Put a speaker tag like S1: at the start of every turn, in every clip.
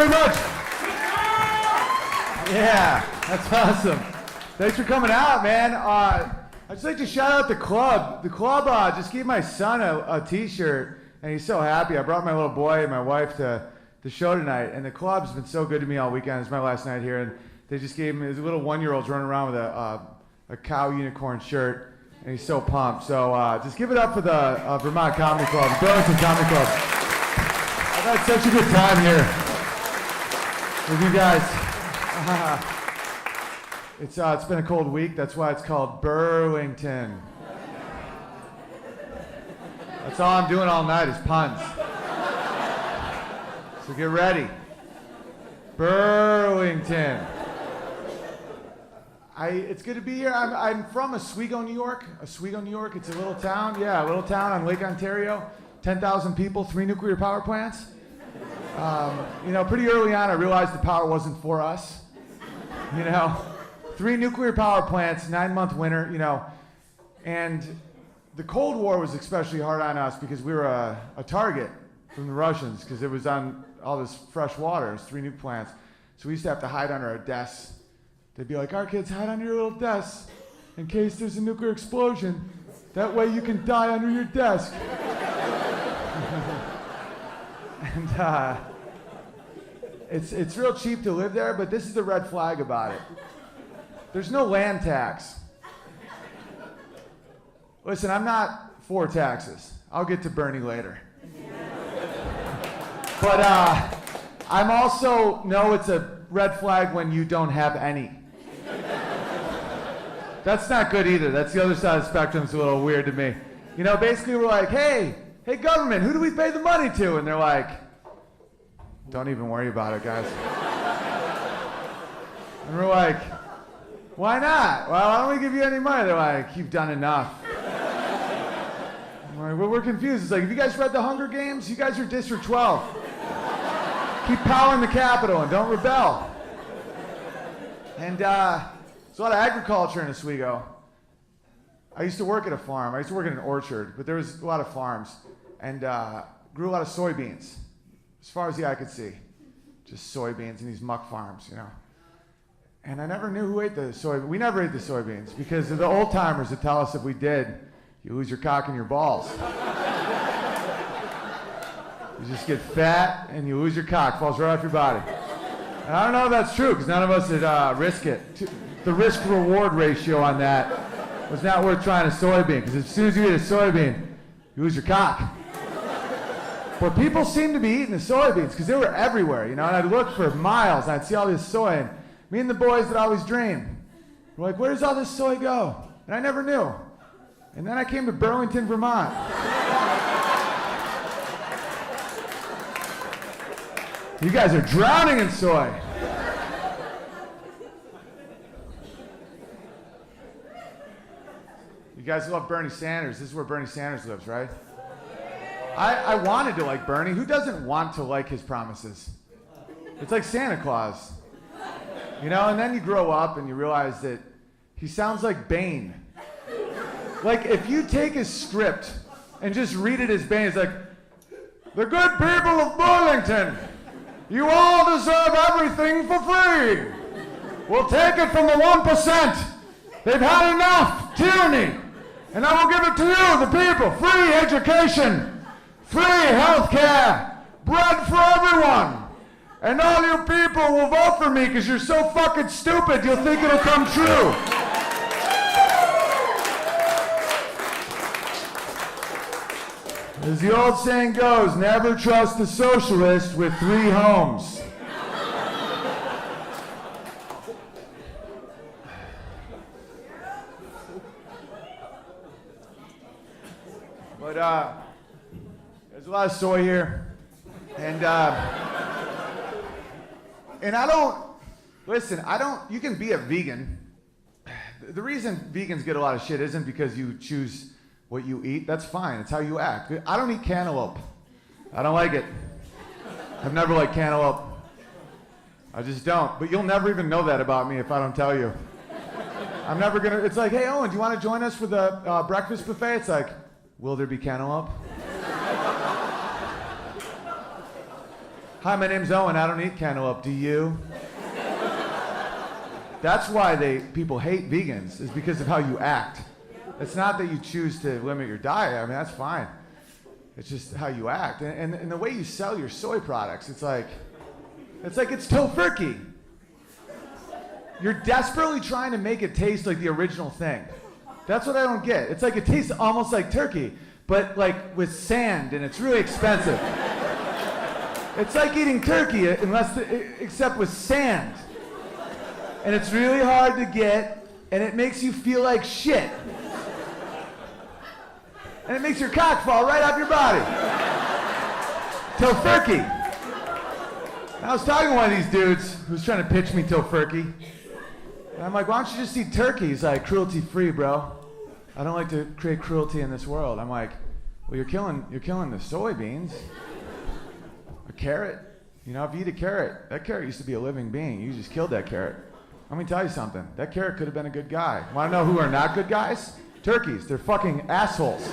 S1: very much. Yeah, that's awesome. Thanks for coming out, man. I'd just like to shout out the club. The club just gave my son a t-shirt, and he's so happy. I brought my little boy and my wife to the show tonight, and the club's been so good to me all weekend. It's my last night here, and they just gave him, his little one-year-old's running around with a cow unicorn shirt, and he's so pumped. So just give it up for the Vermont Comedy Club, Burlington Comedy Club. I've had such a good time here with you guys. It's been a cold week. That's why it's called Burlington. That's all I'm doing all night is puns. So get ready. Burlington. It's good to be here. I'm from Oswego, New York. Oswego, New York. It's a little town. Yeah, a little town on Lake Ontario. 10,000 people, 3 nuclear power plants. Pretty early on I realized the power wasn't for us. 3 nuclear power plants, 9-month winter, and the Cold War was especially hard on us because we were a target from the Russians because it was on all this fresh water. It's 3 nuke plants. So we used to have to hide under our desks. They'd be like, our kids, hide under your little desks in case there's a nuclear explosion. That way you can die under your desk. And it's real cheap to live there, but this is the red flag about it. There's no land tax. Listen, I'm not for taxes. I'll get to Bernie later. But I'm also know it's a red flag when you don't have any. That's not good either. That's the other side of the spectrum. It's a little weird to me. Basically we're like, hey government, who do we pay the money to? And they're like, don't even worry about it, guys. And we're like, why not? Well, why don't we give you any money? They're like, you've done enough. I'm like, well, we're confused. It's like, have you guys read the Hunger Games? You guys are District 12. Keep powering the Capitol and don't rebel. And there's a lot of agriculture in Oswego. I used to work at a farm. I used to work at an orchard, but there was a lot of farms. And grew a lot of soybeans, as far as the eye could see. Just soybeans in these muck farms, And I never knew who ate the soybeans. We never ate the soybeans because of the old timers that tell us if we did, you lose your cock and your balls. You just get fat and you lose your cock, falls right off your body. And I don't know if that's true because none of us would risk it. The risk-reward ratio on that was not worth trying a soybean because as soon as you eat a soybean, you lose your cock. But people seem to be eating the soybeans because they were everywhere, and I'd look for miles and I'd see all this soy. And me and the boys would always dream. We're like, where does all this soy go? And I never knew. And then I came to Burlington, Vermont. You guys are drowning in soy. You guys love Bernie Sanders. This is where Bernie Sanders lives, right? I wanted to like Bernie. Who doesn't want to like his promises? It's like Santa Claus. And then you grow up and you realize that he sounds like Bane. Like, if you take his script and just read it as Bane, it's like, the good people of Burlington, you all deserve everything for free. We'll take it from the 1%. They've had enough tyranny. And I will give it to you, the people. Free education, free health care, bread for everyone. And all you people will vote for me because you're so fucking stupid you'll think it'll come true. As the old saying goes, never trust a socialist with 3 homes. But there's a lot of soy here. And I don't, listen, you can be a vegan. The reason vegans get a lot of shit isn't because you choose what you eat. That's fine. It's how you act. I don't eat cantaloupe. I don't like it. I've never liked cantaloupe. I just don't. But you'll never even know that about me if I don't tell you. I'm never gonna, it's like, hey Owen, do you want to join us for the breakfast buffet? It's like, will there be cantaloupe? Hi, my name's Owen. I don't eat cantaloupe. Do you? That's why people hate vegans, is because of how you act. It's not that you choose to limit your diet. I mean, that's fine. It's just how you act. And the way you sell your soy products, it's like it's tofurkey. You're desperately trying to make it taste like the original thing. That's what I don't get. It's like it tastes almost like turkey, but like with sand, and it's really expensive. It's like eating turkey, except with sand. And it's really hard to get, and it makes you feel like shit. And it makes your cock fall right off your body. Tofurkey. I was talking to one of these dudes who's trying to pitch me tofurkey. And I'm like, why don't you just eat turkey? He's like, cruelty-free, bro. I don't like to create cruelty in this world. I'm like, well, you're killing the soybeans. A carrot. You know, if you eat a carrot, that carrot used to be a living being. You just killed that carrot. Let me tell you something. That carrot could have been a good guy. Want to know who are not good guys? Turkeys. They're fucking assholes.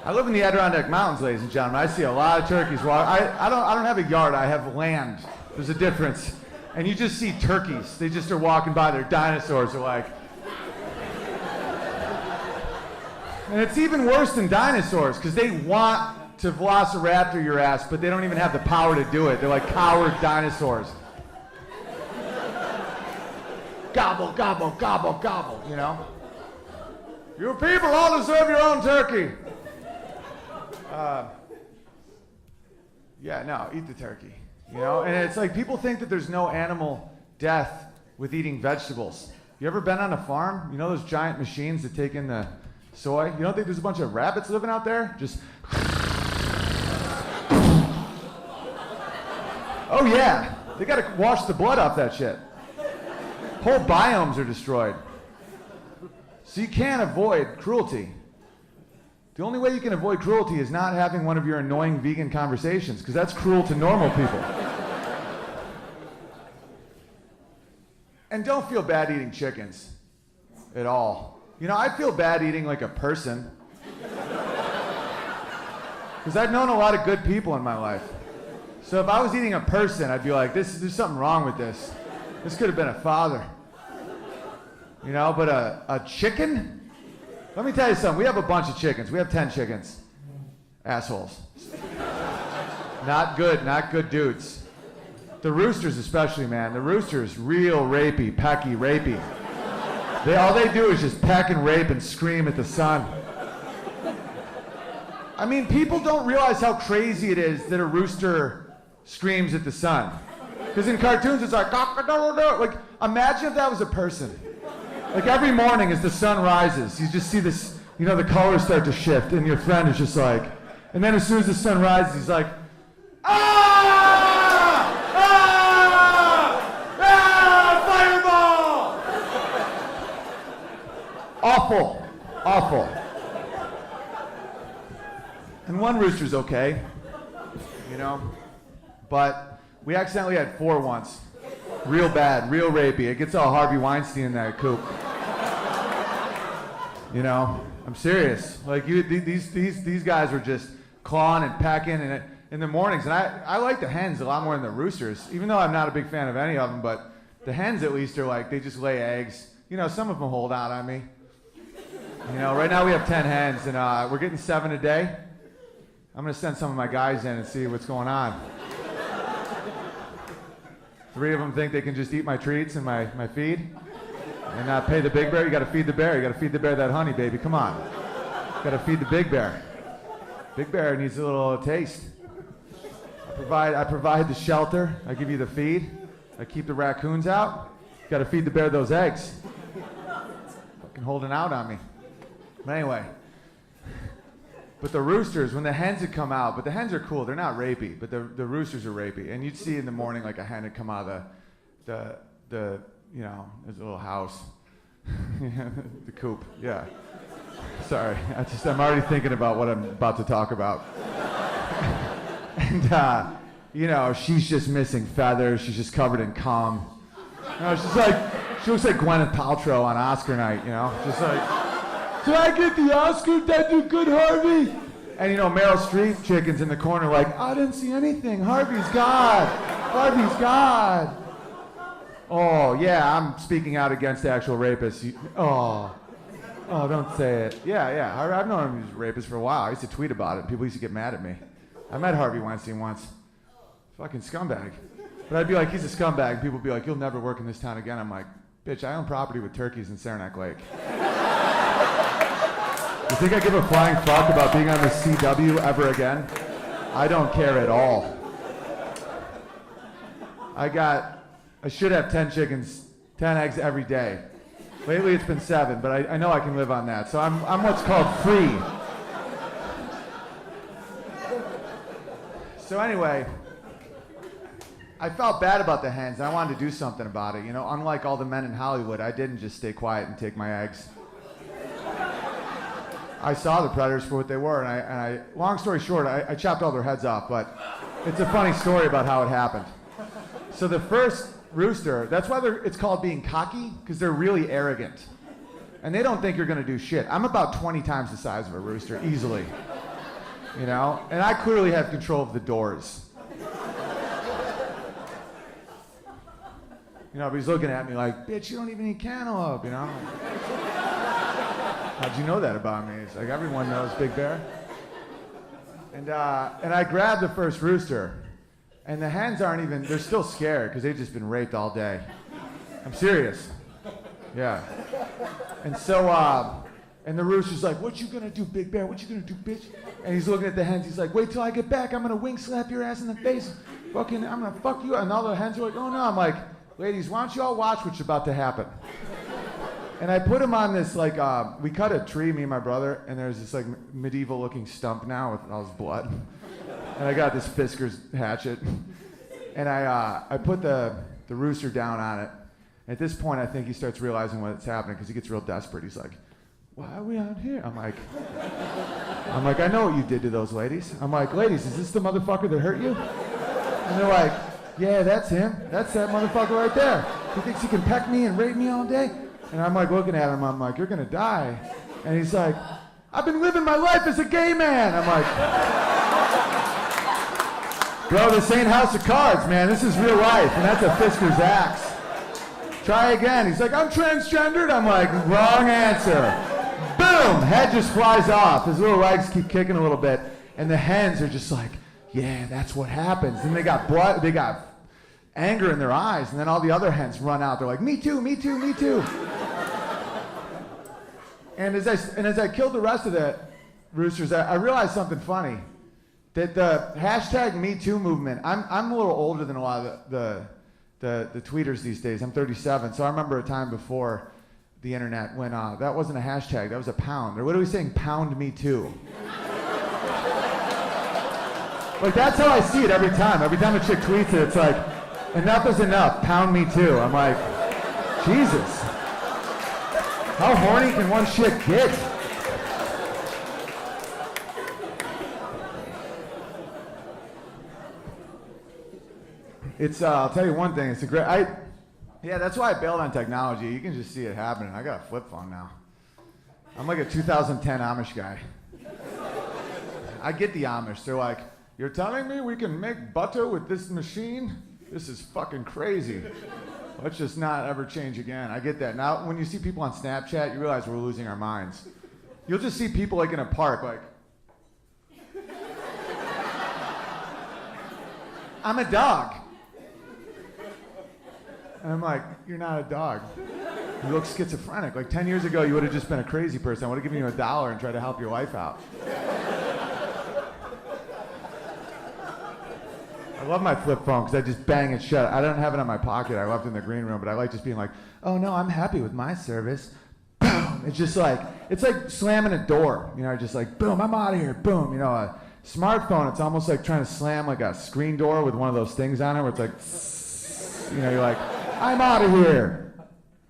S1: I live in the Adirondack Mountains, ladies and gentlemen. I see a lot of turkeys. I don't have a yard. I have land. There's a difference. And you just see turkeys. They just are walking by. They're dinosaurs. They're like... And it's even worse than dinosaurs, because they want to velociraptor your ass, but they don't even have the power to do it. They're like coward dinosaurs. Gobble, gobble, gobble, gobble, you know? You people all deserve your own turkey. Yeah, no, eat the turkey. You know, and it's like people think that there's no animal death with eating vegetables. You ever been on a farm? You know those giant machines that take in the soy? You don't think there's a bunch of rabbits living out there? Just... Oh yeah, they gotta wash the blood off that shit. Whole biomes are destroyed. So you can't avoid cruelty. The only way you can avoid cruelty is not having one of your annoying vegan conversations, because that's cruel to normal people. And don't feel bad eating chickens at all. You know, I feel bad eating like a person. Because I've known a lot of good people in my life. So if I was eating a person, I'd be like, there's something wrong with this. This could have been a father. You know, but a chicken? Let me tell you something. We have a bunch of chickens. We have 10 chickens. Assholes. Not good dudes. The roosters especially, man. The roosters, real rapey, pecky, rapey. All they do is just peck and rape and scream at the sun. I mean, people don't realize how crazy it is that a rooster screams at the sun. Because in cartoons, it's like, imagine if that was a person. Like every morning as the sun rises, you just see this, you know, the colors start to shift, and your friend is just like, and then as soon as the sun rises, he's like, ah! Ah! Ah! Fireball! Awful. And one rooster's okay, you know, but we accidentally had 4 once. Real bad, real rapey. It gets all Harvey Weinstein in that coop. You know, I'm serious. Like these guys were just clawing and pecking and in the mornings. And I like the hens a lot more than the roosters, even though I'm not a big fan of any of them. But the hens at least are like, they just lay eggs. You know, some of them hold out on me. You know, right now we have 10 hens and we're getting 7 a day. I'm gonna send some of my guys in and see what's going on. 3 of them think they can just eat my treats and my feed and not pay the big bear. You gotta feed the bear. You gotta feed the bear that honey, baby. Come on. You gotta feed the big bear. Big bear needs a little taste. I provide the shelter. I give you the feed. I keep the raccoons out. You gotta feed the bear those eggs. Fucking holding out on me. But anyway. But the roosters, when the hens had come out, but the hens are cool, they're not rapey, but the roosters are rapey. And you'd see in the morning like a hen had come out of the you know, there's a little house. The coop, yeah. Sorry, I'm already thinking about what I'm about to talk about. And, you know, she's just missing feathers, she's just covered in cum. You know, she looks like Gwyneth Paltrow on Oscar night, you know? Just like, did I get the Oscar? Did I do good, Harvey? And you know, Meryl Streep chicken's in the corner like, I didn't see anything. Harvey's God. Harvey's God. Oh, yeah, I'm speaking out against actual rapists. Oh, don't say it. Yeah. I've known him as a rapist for a while. I used to tweet about it. People used to get mad at me. I met Harvey Weinstein once. Fucking scumbag. But I'd be like, he's a scumbag. And people would be like, you'll never work in this town again. I'm like, bitch, I own property with turkeys in Saranac Lake. You think I give a flying fuck about being on the CW ever again? I don't care at all. I should have 10 chickens, 10 eggs every day. Lately it's been 7, but I know I can live on that. So I'm what's called free. So anyway, I felt bad about the hens. I wanted to do something about it. You know, unlike all the men in Hollywood, I didn't just stay quiet and take my eggs. I saw the predators for what they were, and I long story short, I chopped all their heads off, but it's a funny story about how it happened. So the first rooster, that's why it's called being cocky, because they're really arrogant. And they don't think you're going to do shit. I'm about 20 times the size of a rooster, easily. You know? And I clearly have control of the doors. You know, but he's looking at me like, bitch, you don't even eat cantaloupe, you know? How'd you know that about me? It's like, everyone knows Big Bear. And I grabbed the first rooster. And the hens aren't even, they're still scared because they've just been raped all day. I'm serious. Yeah. And so, and the rooster's like, what you gonna do, Big Bear? What you gonna do, bitch? And he's looking at the hens. He's like, wait till I get back. I'm gonna wing slap your ass in the face. Fucking, I'm gonna fuck you. And all the hens are like, oh no. I'm like, ladies, why don't you all watch what's about to happen? And I put him on this, like, we cut a tree, me and my brother, and there's this, like, medieval-looking stump now with all his blood. And I got this Fisker's hatchet. And I put the rooster down on it. At this point, I think he starts realizing what's happening because he gets real desperate. He's like, why are we out here? I'm like, I know what you did to those ladies. I'm like, ladies, is this the motherfucker that hurt you? And they're like, yeah, that's him. That's that motherfucker right there. He thinks he can peck me and rape me all day? And I'm like looking at him, I'm like, you're gonna die. And he's like, I've been living my life as a gay man. I'm like, bro, this ain't House of Cards, man. This is real life, and that's a Fisker's axe. Try again. He's like, I'm transgendered. I'm like, wrong answer. Boom, head just flies off. His little legs keep kicking a little bit, and the hens are just like, yeah, that's what happens. And they got blood, they got anger in their eyes, and then all the other hens run out. They're like, me too, me too, me too. And as I killed the rest of the roosters, I realized something funny. That the hashtag #MeToo movement, I'm a little older than a lot of the tweeters these days. I'm 37, so I remember a time before the internet when that wasn't a hashtag, that was a pound. Or what are we saying? Pound me too. Like, that's how I see it every time. Every time a chick tweets it, it's like, enough is enough, pound me too. I'm like, Jesus. How horny can one chick get? It's, I'll tell you one thing, it's a great, yeah, that's why I bailed on technology. You can just see it happening. I got a flip phone now. I'm like a 2010 Amish guy. I get the Amish. They're like, you're telling me we can make butter with this machine? This is fucking crazy. Let's just not ever change again. I get that. Now, when you see people on Snapchat, you realize we're losing our minds. You'll just see people like in a park, like, I'm a dog. And I'm like, you're not a dog. You look schizophrenic. Like 10 years ago, you would have just been a crazy person. I would have given you $1 and tried to help your life out. I love my flip phone because I just bang it shut. I don't have it on my pocket. I left it in the green room, but I like just being like, oh no, I'm happy with my service. Boom. It's just like, it's like slamming a door. You know, just like, boom, I'm out of here. Boom. You know, a smartphone, it's almost like trying to slam like a screen door with one of those things on it where it's like, you know, you're like, I'm out of here.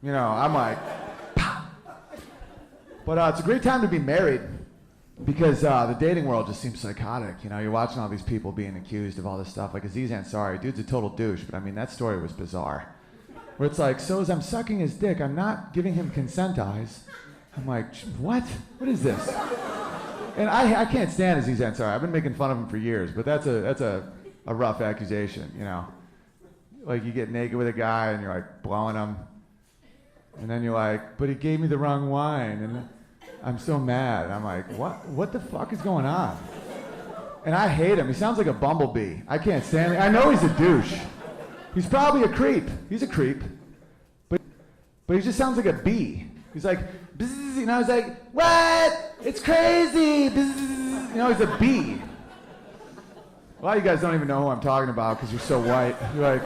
S1: You know, I'm like, pow. But it's a great time to be married because the dating world just seems psychotic. You know, you're watching all these people being accused of all this stuff. Like Aziz Ansari, dude's a total douche, but I mean, that story was bizarre. Where it's like, so as I'm sucking his dick, I'm not giving him consent eyes. I'm like, what? What is this? And I can't stand Aziz Ansari. I've been making fun of him for years, but that's a rough accusation, you know. Like you get naked with a guy and you're like blowing him, and then you're like, but he gave me the wrong wine, and I'm so mad. And I'm like, what the fuck is going on? And I hate him. He sounds like a bumblebee. I can't stand it. I know he's a douche. He's probably a creep. He's a creep. But he just sounds like a bee. He's like, bzz, you know, he's like, what? It's crazy. Bzz. You know, he's a bee. A lot of you guys don't even know who I'm talking about because you're so white. You're like,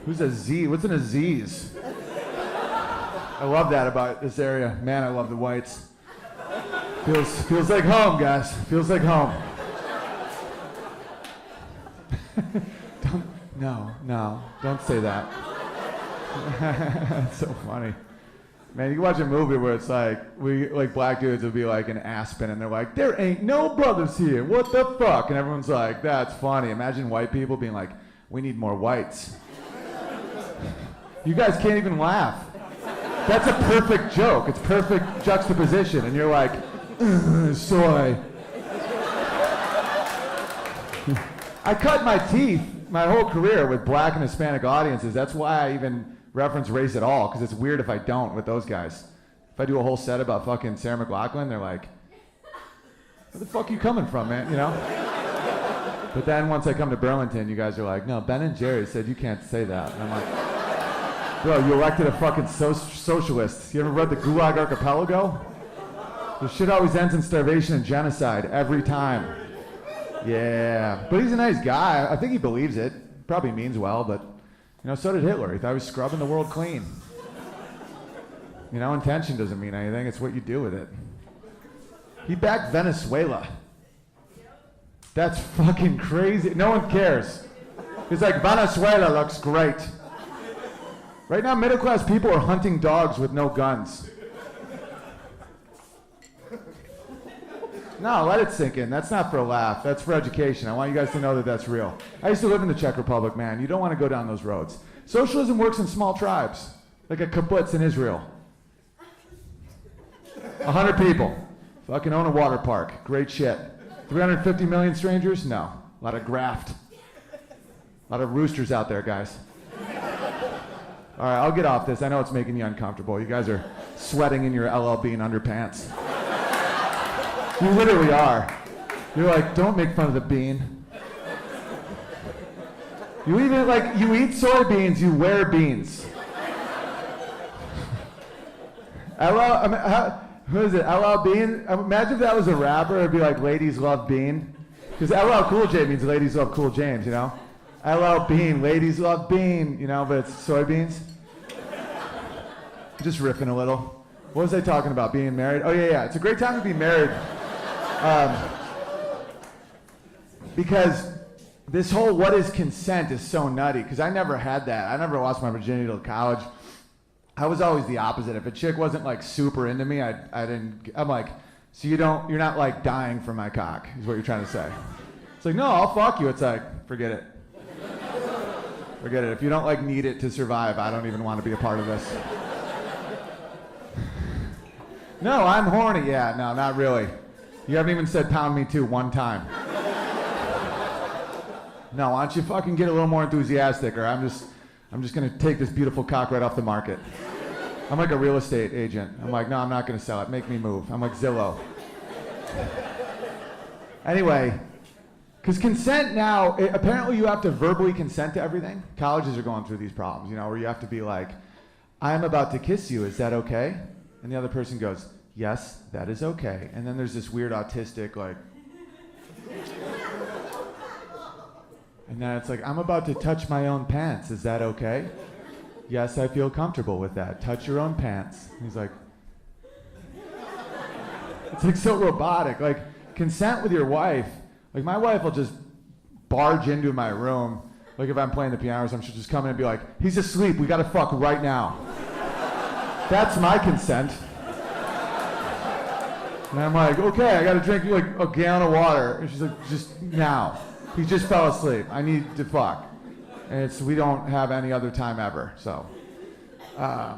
S1: who's a Z? What's an Aziz? I love that about this area. Man, I love the whites. Feels like home, guys. Feels like home. Don't say that. That's so funny. Man, you can watch a movie where it's like black dudes will be like in Aspen and they're like, there ain't no brothers here, what the fuck? And everyone's like, that's funny. Imagine white people being like, we need more whites. You guys can't even laugh. That's a perfect joke. It's perfect juxtaposition. And you're like, soy. I cut my teeth my whole career with black and Hispanic audiences. That's why I even reference race at all, because it's weird if I don't with those guys. If I do a whole set about fucking Sarah McLachlan, they're like, where the fuck are you coming from, man? You know? But then once I come to Burlington, you guys are like, no, Ben and Jerry said you can't say that. And I'm like, bro, you elected a fucking socialist. You ever read the Gulag Archipelago? The shit always ends in starvation and genocide every time. Yeah, but he's a nice guy. I think he believes it. Probably means well, but you know, so did Hitler. He thought he was scrubbing the world clean. You know, intention doesn't mean anything. It's what you do with it. He backed Venezuela. That's fucking crazy. No one cares. He's like, Venezuela looks great. Right now, middle-class people are hunting dogs with no guns. No, let it sink in. That's not for a laugh. That's for education. I want you guys to know that that's real. I used to live in the Czech Republic, man. You don't want to go down those roads. Socialism works in small tribes, like a kibbutz in Israel. 100 people. Fucking own a water park. Great shit. 350 million strangers? No. A lot of graft. A lot of roosters out there, guys. All right, I'll get off this. I know it's making you uncomfortable. You guys are sweating in your LL Bean underpants. You literally are. You're like, don't make fun of the bean. You even like, you eat soybeans, you wear beans. Who is it? LL Bean? Imagine if that was a rapper, it'd be like, ladies love Bean. Because LL Cool J means ladies love Cool James, you know? LL Bean, ladies love Bean, you know, but it's soybeans. Just riffing a little. What was I talking about? Being married? Oh, yeah. It's a great time to be married. Because this whole what is consent is so nutty, because I never had that. I never lost my virginity till college. I was always the opposite. If a chick wasn't like super into me, I'm like, so you're not like dying for my cock, is what you're trying to say. It's like, no, I'll fuck you. It's like, forget it. Forget it. If you don't like need it to survive, I don't even want to be a part of this. No, I'm horny. Yeah, no, not really. You haven't even said pound me too one time. No, why don't you fucking get a little more enthusiastic, or I'm just gonna take this beautiful cock right off the market. I'm like a real estate agent. I'm like, no, I'm not gonna sell it. Make me move. I'm like Zillow. Anyway, because consent now, apparently you have to verbally consent to everything. Colleges are going through these problems, you know, where you have to be like, I'm about to kiss you, is that okay? And the other person goes, yes, that is okay. And then there's this weird autistic, like, and then it's like, I'm about to touch my own pants, is that okay? Yes, I feel comfortable with that. Touch your own pants. And he's like, it's like so robotic. Like, consent with your wife. Like, my wife will just barge into my room. Like, if I'm playing the piano or something, she'll just come in and be like, he's asleep, we gotta fuck right now. That's my consent. And I'm like, okay, I gotta drink like a gallon of water. And she's like, just now. He just fell asleep. I need to fuck. And we don't have any other time ever. So, I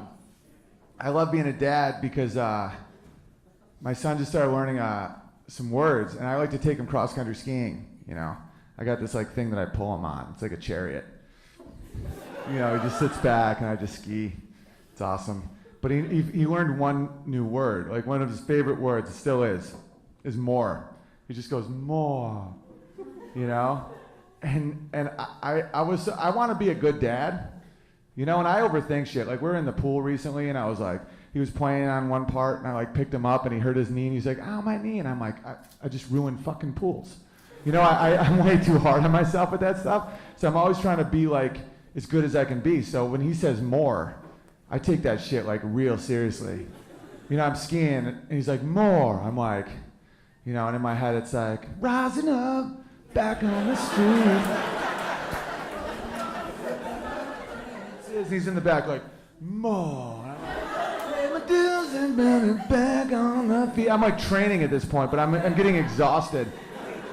S1: love being a dad because my son just started learning some words, and I like to take him cross-country skiing, you know. I got this like thing that I pull him on. It's like a chariot. You know, he just sits back and I just ski. It's awesome. But he learned one new word, like one of his favorite words, it still is more. He just goes, more, you know? And I want to be a good dad, you know, and I overthink shit. Like, we were in the pool recently, and I was like, he was playing on one part, and I like picked him up, and he hurt his knee, and he's like, ow, my knee. And I'm like, I just ruined fucking pools. You know, I'm way too hard on myself with that stuff. So I'm always trying to be like as good as I can be. So when he says more, I take that shit like real seriously. You know, I'm skiing, and he's like, more. I'm like, you know, and in my head it's like, rising up, back on the street. And he's in the back like, more. Back on the feet. I'm like training at this point, but I'm getting exhausted.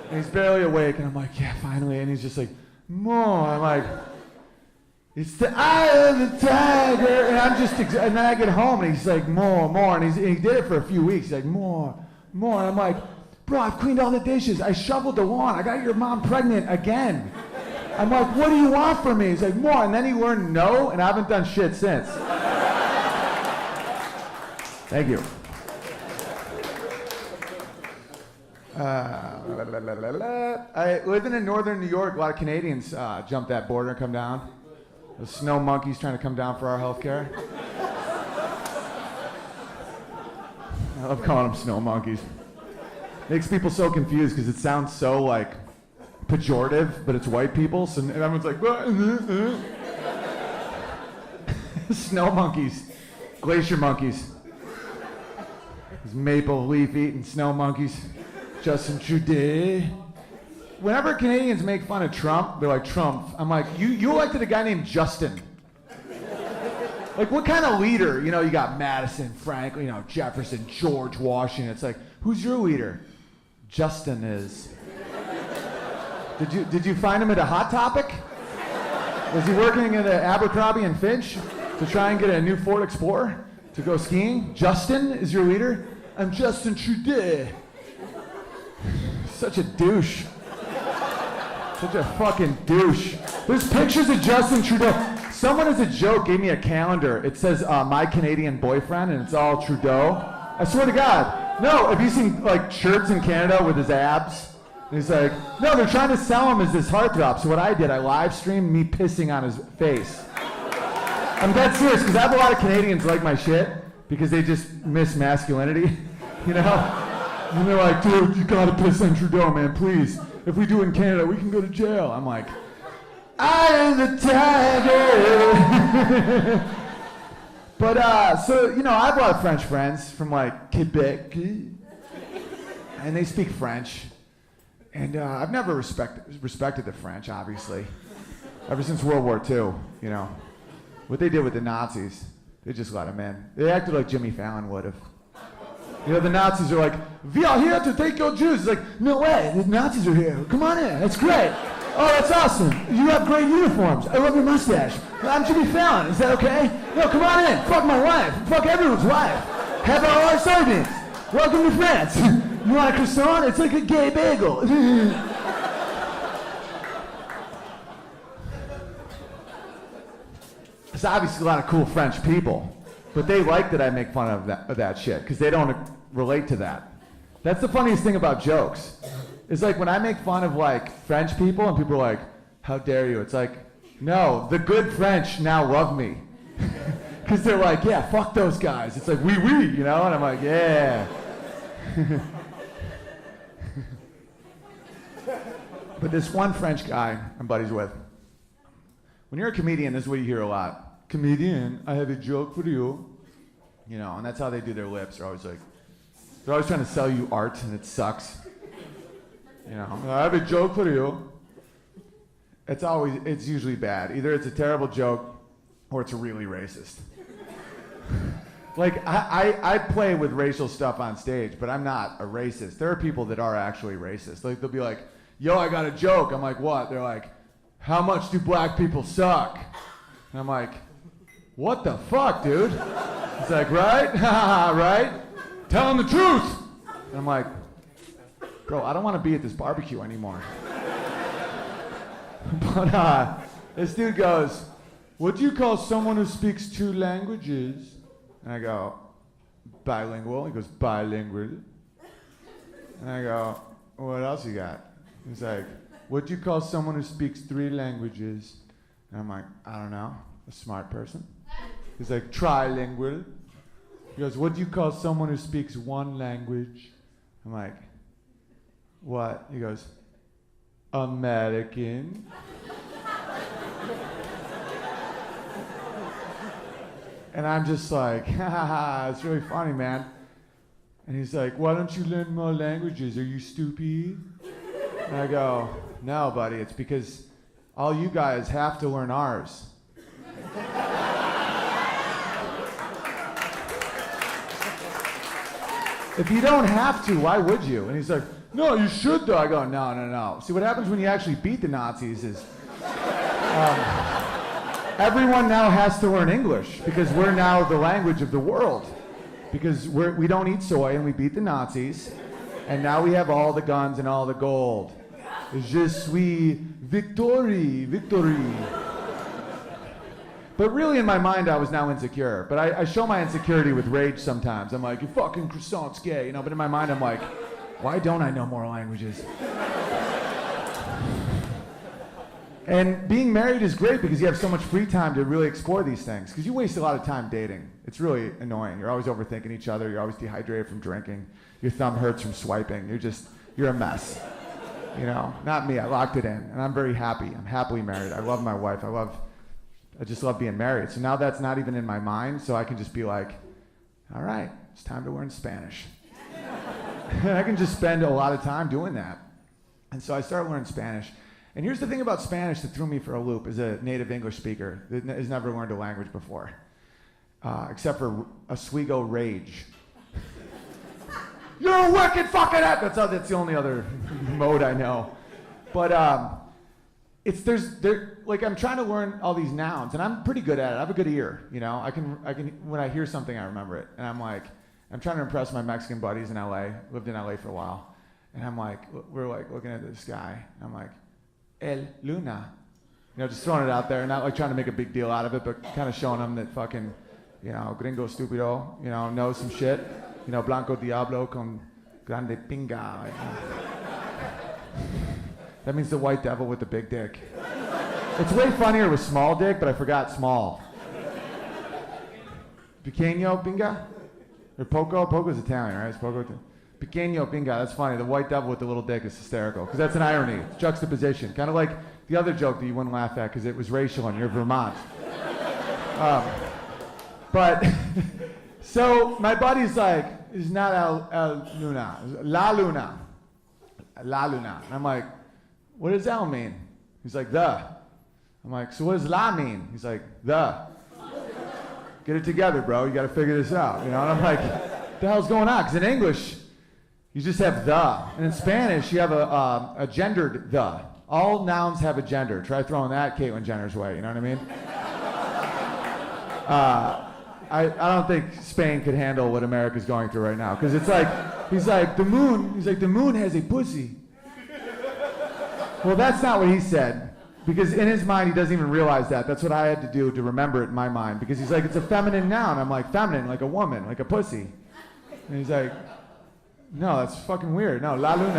S1: And he's barely awake, and I'm like, yeah, finally. And he's just like, more. I'm like, it's the eye of the tiger. And I'm just, and then I get home, and he's like, more. And he did it for a few weeks. He's like, more. And I'm like, bro, I've cleaned all the dishes. I shoveled the lawn. I got your mom pregnant again. I'm like, what do you want from me? He's like, more. And then he learned no, and I haven't done shit since. Thank you. Living in northern New York, a lot of Canadians jump that border and come down. The snow monkeys trying to come down for our health care. I love calling them snow monkeys. Makes people so confused because it sounds so like pejorative, but it's white people, so everyone's like, snow monkeys, glacier monkeys. These maple leaf eating snow monkeys. Justin Trudeau. Whenever Canadians make fun of Trump, they're like, Trump. I'm like, you elected a guy named Justin. Like, what kind of leader? You know, you got Madison, Franklin, you know, Jefferson, George Washington. It's like, who's your leader? Justin is. Did you find him at a Hot Topic? Was he working at a Abercrombie and Finch to try and get a new Ford Explorer to go skiing? Justin is your leader? I'm Justin Trudeau. Such a douche. Such a fucking douche. There's pictures of Justin Trudeau. Someone as a joke gave me a calendar. It says my Canadian boyfriend, and it's all Trudeau. I swear to God. No, have you seen like shirts in Canada with his abs? And he's like, no, they're trying to sell him as this heartthrob. So what I did, I live streamed me pissing on his face. I'm dead serious, because I have a lot of Canadians like my shit, because they just miss masculinity, you know? And they're like, dude, you gotta piss on Trudeau, man, please. If we do it in Canada, we can go to jail. I'm like, I am the tiger. But, so, you know, I have a lot of French friends from, like, Quebec. And they speak French. And I've never respected the French, obviously. Ever since World War II, you know. What they did with the Nazis, they just let them in. They acted like Jimmy Fallon would have. You know, the Nazis are like, we are here to take your Jews. It's like, no way, the Nazis are here. Come on in, that's great. Oh, that's awesome. You have great uniforms. I love your mustache. I'm Jimmy Fallon, is that okay? No, come on in. Fuck my wife. Fuck everyone's wife. Have our life savings. Welcome to France. You want a croissant? It's like a gay bagel. There's obviously a lot of cool French people, but they like that I make fun of that shit, because they don't relate to that. That's the funniest thing about jokes. It's like when I make fun of like French people and people are like, how dare you? It's like, no, the good French now love me. Because they're like, yeah, fuck those guys. It's like, oui, you know? And I'm like, yeah. But this one French guy I'm buddies with, when you're a comedian, this is what you hear a lot. Comedian, I have a joke for you. You know, and that's how they do their lips. They're always like, they're always trying to sell you art, and it sucks. You know, I have a joke for you. It's usually bad. Either it's a terrible joke, or it's really racist. Like, I play with racial stuff on stage, but I'm not a racist. There are people that are actually racist. Like, they'll be like, yo, I got a joke. I'm like, what? They're like, how much do black people suck? And I'm like, what the fuck, dude? It's like, right? Right? Tell them the truth. And I'm like, bro, I don't want to be at this barbecue anymore. But this dude goes, what do you call someone who speaks 2 languages? And I go, bilingual. He goes, bilingual. And I go, what else you got? He's like, what do you call someone who speaks 3 languages? And I'm like, I don't know, a smart person. He's like, trilingual. He goes, what do you call someone who speaks 1 language? I'm like, what? He goes, American. And I'm just like, ha ha ha, it's really funny, man. And he's like, why don't you learn more languages? Are you stupid? And I go, no, buddy, it's because all you guys have to learn ours. If you don't have to, why would you? And he's like, no, you should though. I go, no, no, no. See, what happens when you actually beat the Nazis is everyone now has to learn English because we're now the language of the world. Because we don't eat soy and we beat the Nazis. And now we have all the guns and all the gold. Je suis victory, victory. But really in my mind I was now insecure. But I show my insecurity with rage sometimes. I'm like, you fucking croissant's gay, you know, but in my mind I'm like, why don't I know more languages? And being married is great because you have so much free time to really explore these things. Because you waste a lot of time dating. It's really annoying. You're always overthinking each other. You're always dehydrated from drinking. Your thumb hurts from swiping. You're a mess. You know, not me. I locked it in. And I'm very happy. I'm happily married. I love my wife. I just love being married. So now that's not even in my mind. So I can just be like, all right, it's time to learn Spanish. And I can just spend a lot of time doing that. And so I started learning Spanish. And here's the thing about Spanish that threw me for a loop as a native English speaker that has never learned a language before, except for Oswego rage. You're a wicked fucking ass! That's the only other mode I know. But I'm trying to learn all these nouns, and I'm pretty good at it. I have a good ear, you know. I can when I hear something, I remember it, and I'm trying to impress my Mexican buddies in LA. Lived in LA for a while, and we're like looking at the sky, and I'm like, El Luna. You know, just throwing it out there, not like trying to make a big deal out of it, but kind of showing them that fucking, you know, gringo stupido, you know, knows some shit. You know, Blanco Diablo con grande pinga. That means the white devil with the big dick. It's way funnier with small dick, but I forgot small. Pequeño pinga? Or poco? Poco's Italian, right? It's poco. Pequeño pinga, that's funny. The white devil with the little dick is hysterical. Because that's an irony. It's juxtaposition. Kind of like the other joke that you wouldn't laugh at because it was racial and you're Vermont. But, so my buddy's like, it's not El Luna, it's La Luna. La Luna. And I'm like, what does El mean? He's like, the. I'm like, so what does La mean? He's like, the. Get it together, bro. You got to figure this out. You know? And I'm like, what the hell's going on? Because in English, you just have the. And in Spanish, you have a gendered the. All nouns have a gender. Try throwing that Caitlyn Jenner's way. You know what I mean? I don't think Spain could handle what America's going through right now. Because it's like, he's like, the moon has a pussy. Well, that's not what he said. Because in his mind, he doesn't even realize that. That's what I had to do to remember it in my mind. Because he's like, it's a feminine noun. I'm like, feminine, like a woman, like a pussy. And he's like, no, that's fucking weird. No, La Luna.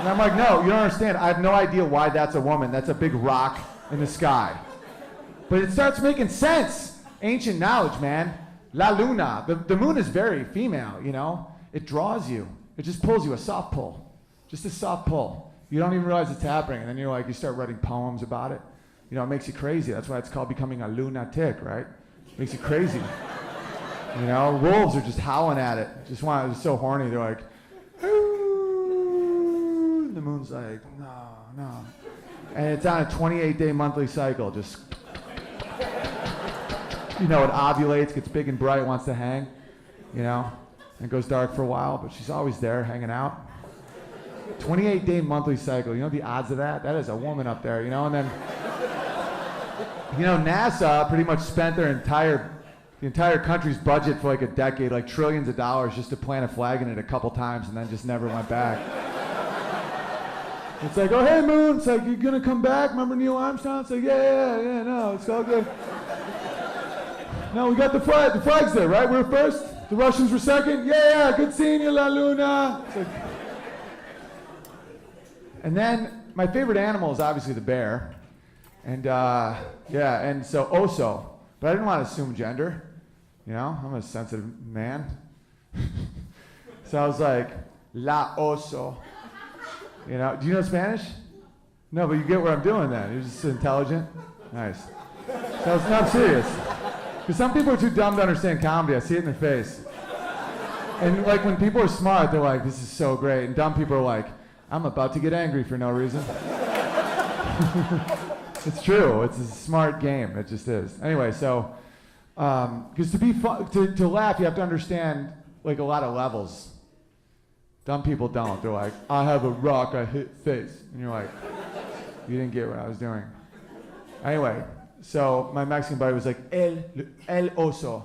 S1: And I'm like, no, you don't understand. I have no idea why that's a woman. That's a big rock in the sky. But it starts making sense. Ancient knowledge, man. La Luna. The moon is very female, you know? It draws you. It just pulls you, a soft pull. Just a soft pull. You don't even realize it's happening, and then you're like, you start writing poems about it. You know, it makes you crazy. That's why it's called becoming a lunatic, right? It makes you crazy. You know, wolves are just howling at it. They're so horny. They're like, ooh. And the moon's like, no. And it's on a 28-day monthly cycle. Just, you know, it ovulates, gets big and bright, wants to hang, you know, and goes dark for a while, but she's always there hanging out. 28-day monthly cycle. You know the odds of that? That is a woman up there, you know? And then, you know, NASA pretty much spent the entire country's budget for like a decade, like trillions of dollars just to plant a flag in it a couple times and then just never went back. It's like, oh, hey, Moon. It's like, you gonna come back? Remember Neil Armstrong? It's like, yeah, no, it's all good. No, we got the flag. The flag's there, right? We're first. The Russians were second. Yeah, good seeing you, La Luna. It's like, and then my favorite animal is obviously the bear. And and so oso. But I didn't want to assume gender. You know, I'm a sensitive man. So I was like, la oso. You know, do you know Spanish? No, but you get what I'm doing then. You're just intelligent. Nice. So I'm serious. Because some people are too dumb to understand comedy. I see it in their face. And like when people are smart, they're like, this is so great. And dumb people are like, I'm about to get angry for no reason. It's true. It's a smart game. It just is. Anyway, so, because to be fun, to laugh, you have to understand like a lot of levels. Dumb people don't. They're like, I have a rock I hit face. And you're like, you didn't get what I was doing. Anyway, so my Mexican buddy was like, el oso.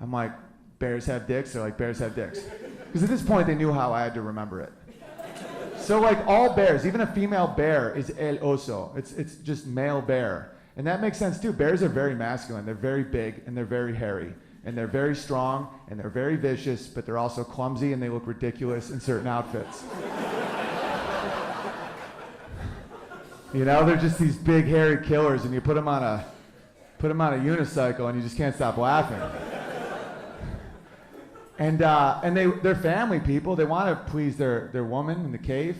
S1: I'm like, bears have dicks? They're like, bears have dicks. Because at this point, they knew how I had to remember it. So like all bears, even a female bear is el oso. It's just male bear. And that makes sense too. Bears are very masculine. They're very big and they're very hairy. And they're very strong and they're very vicious, but they're also clumsy and they look ridiculous in certain outfits. You know, they're just these big hairy killers and you put them on a unicycle and you just can't stop laughing. And they're family people. They want to please their woman in the cave.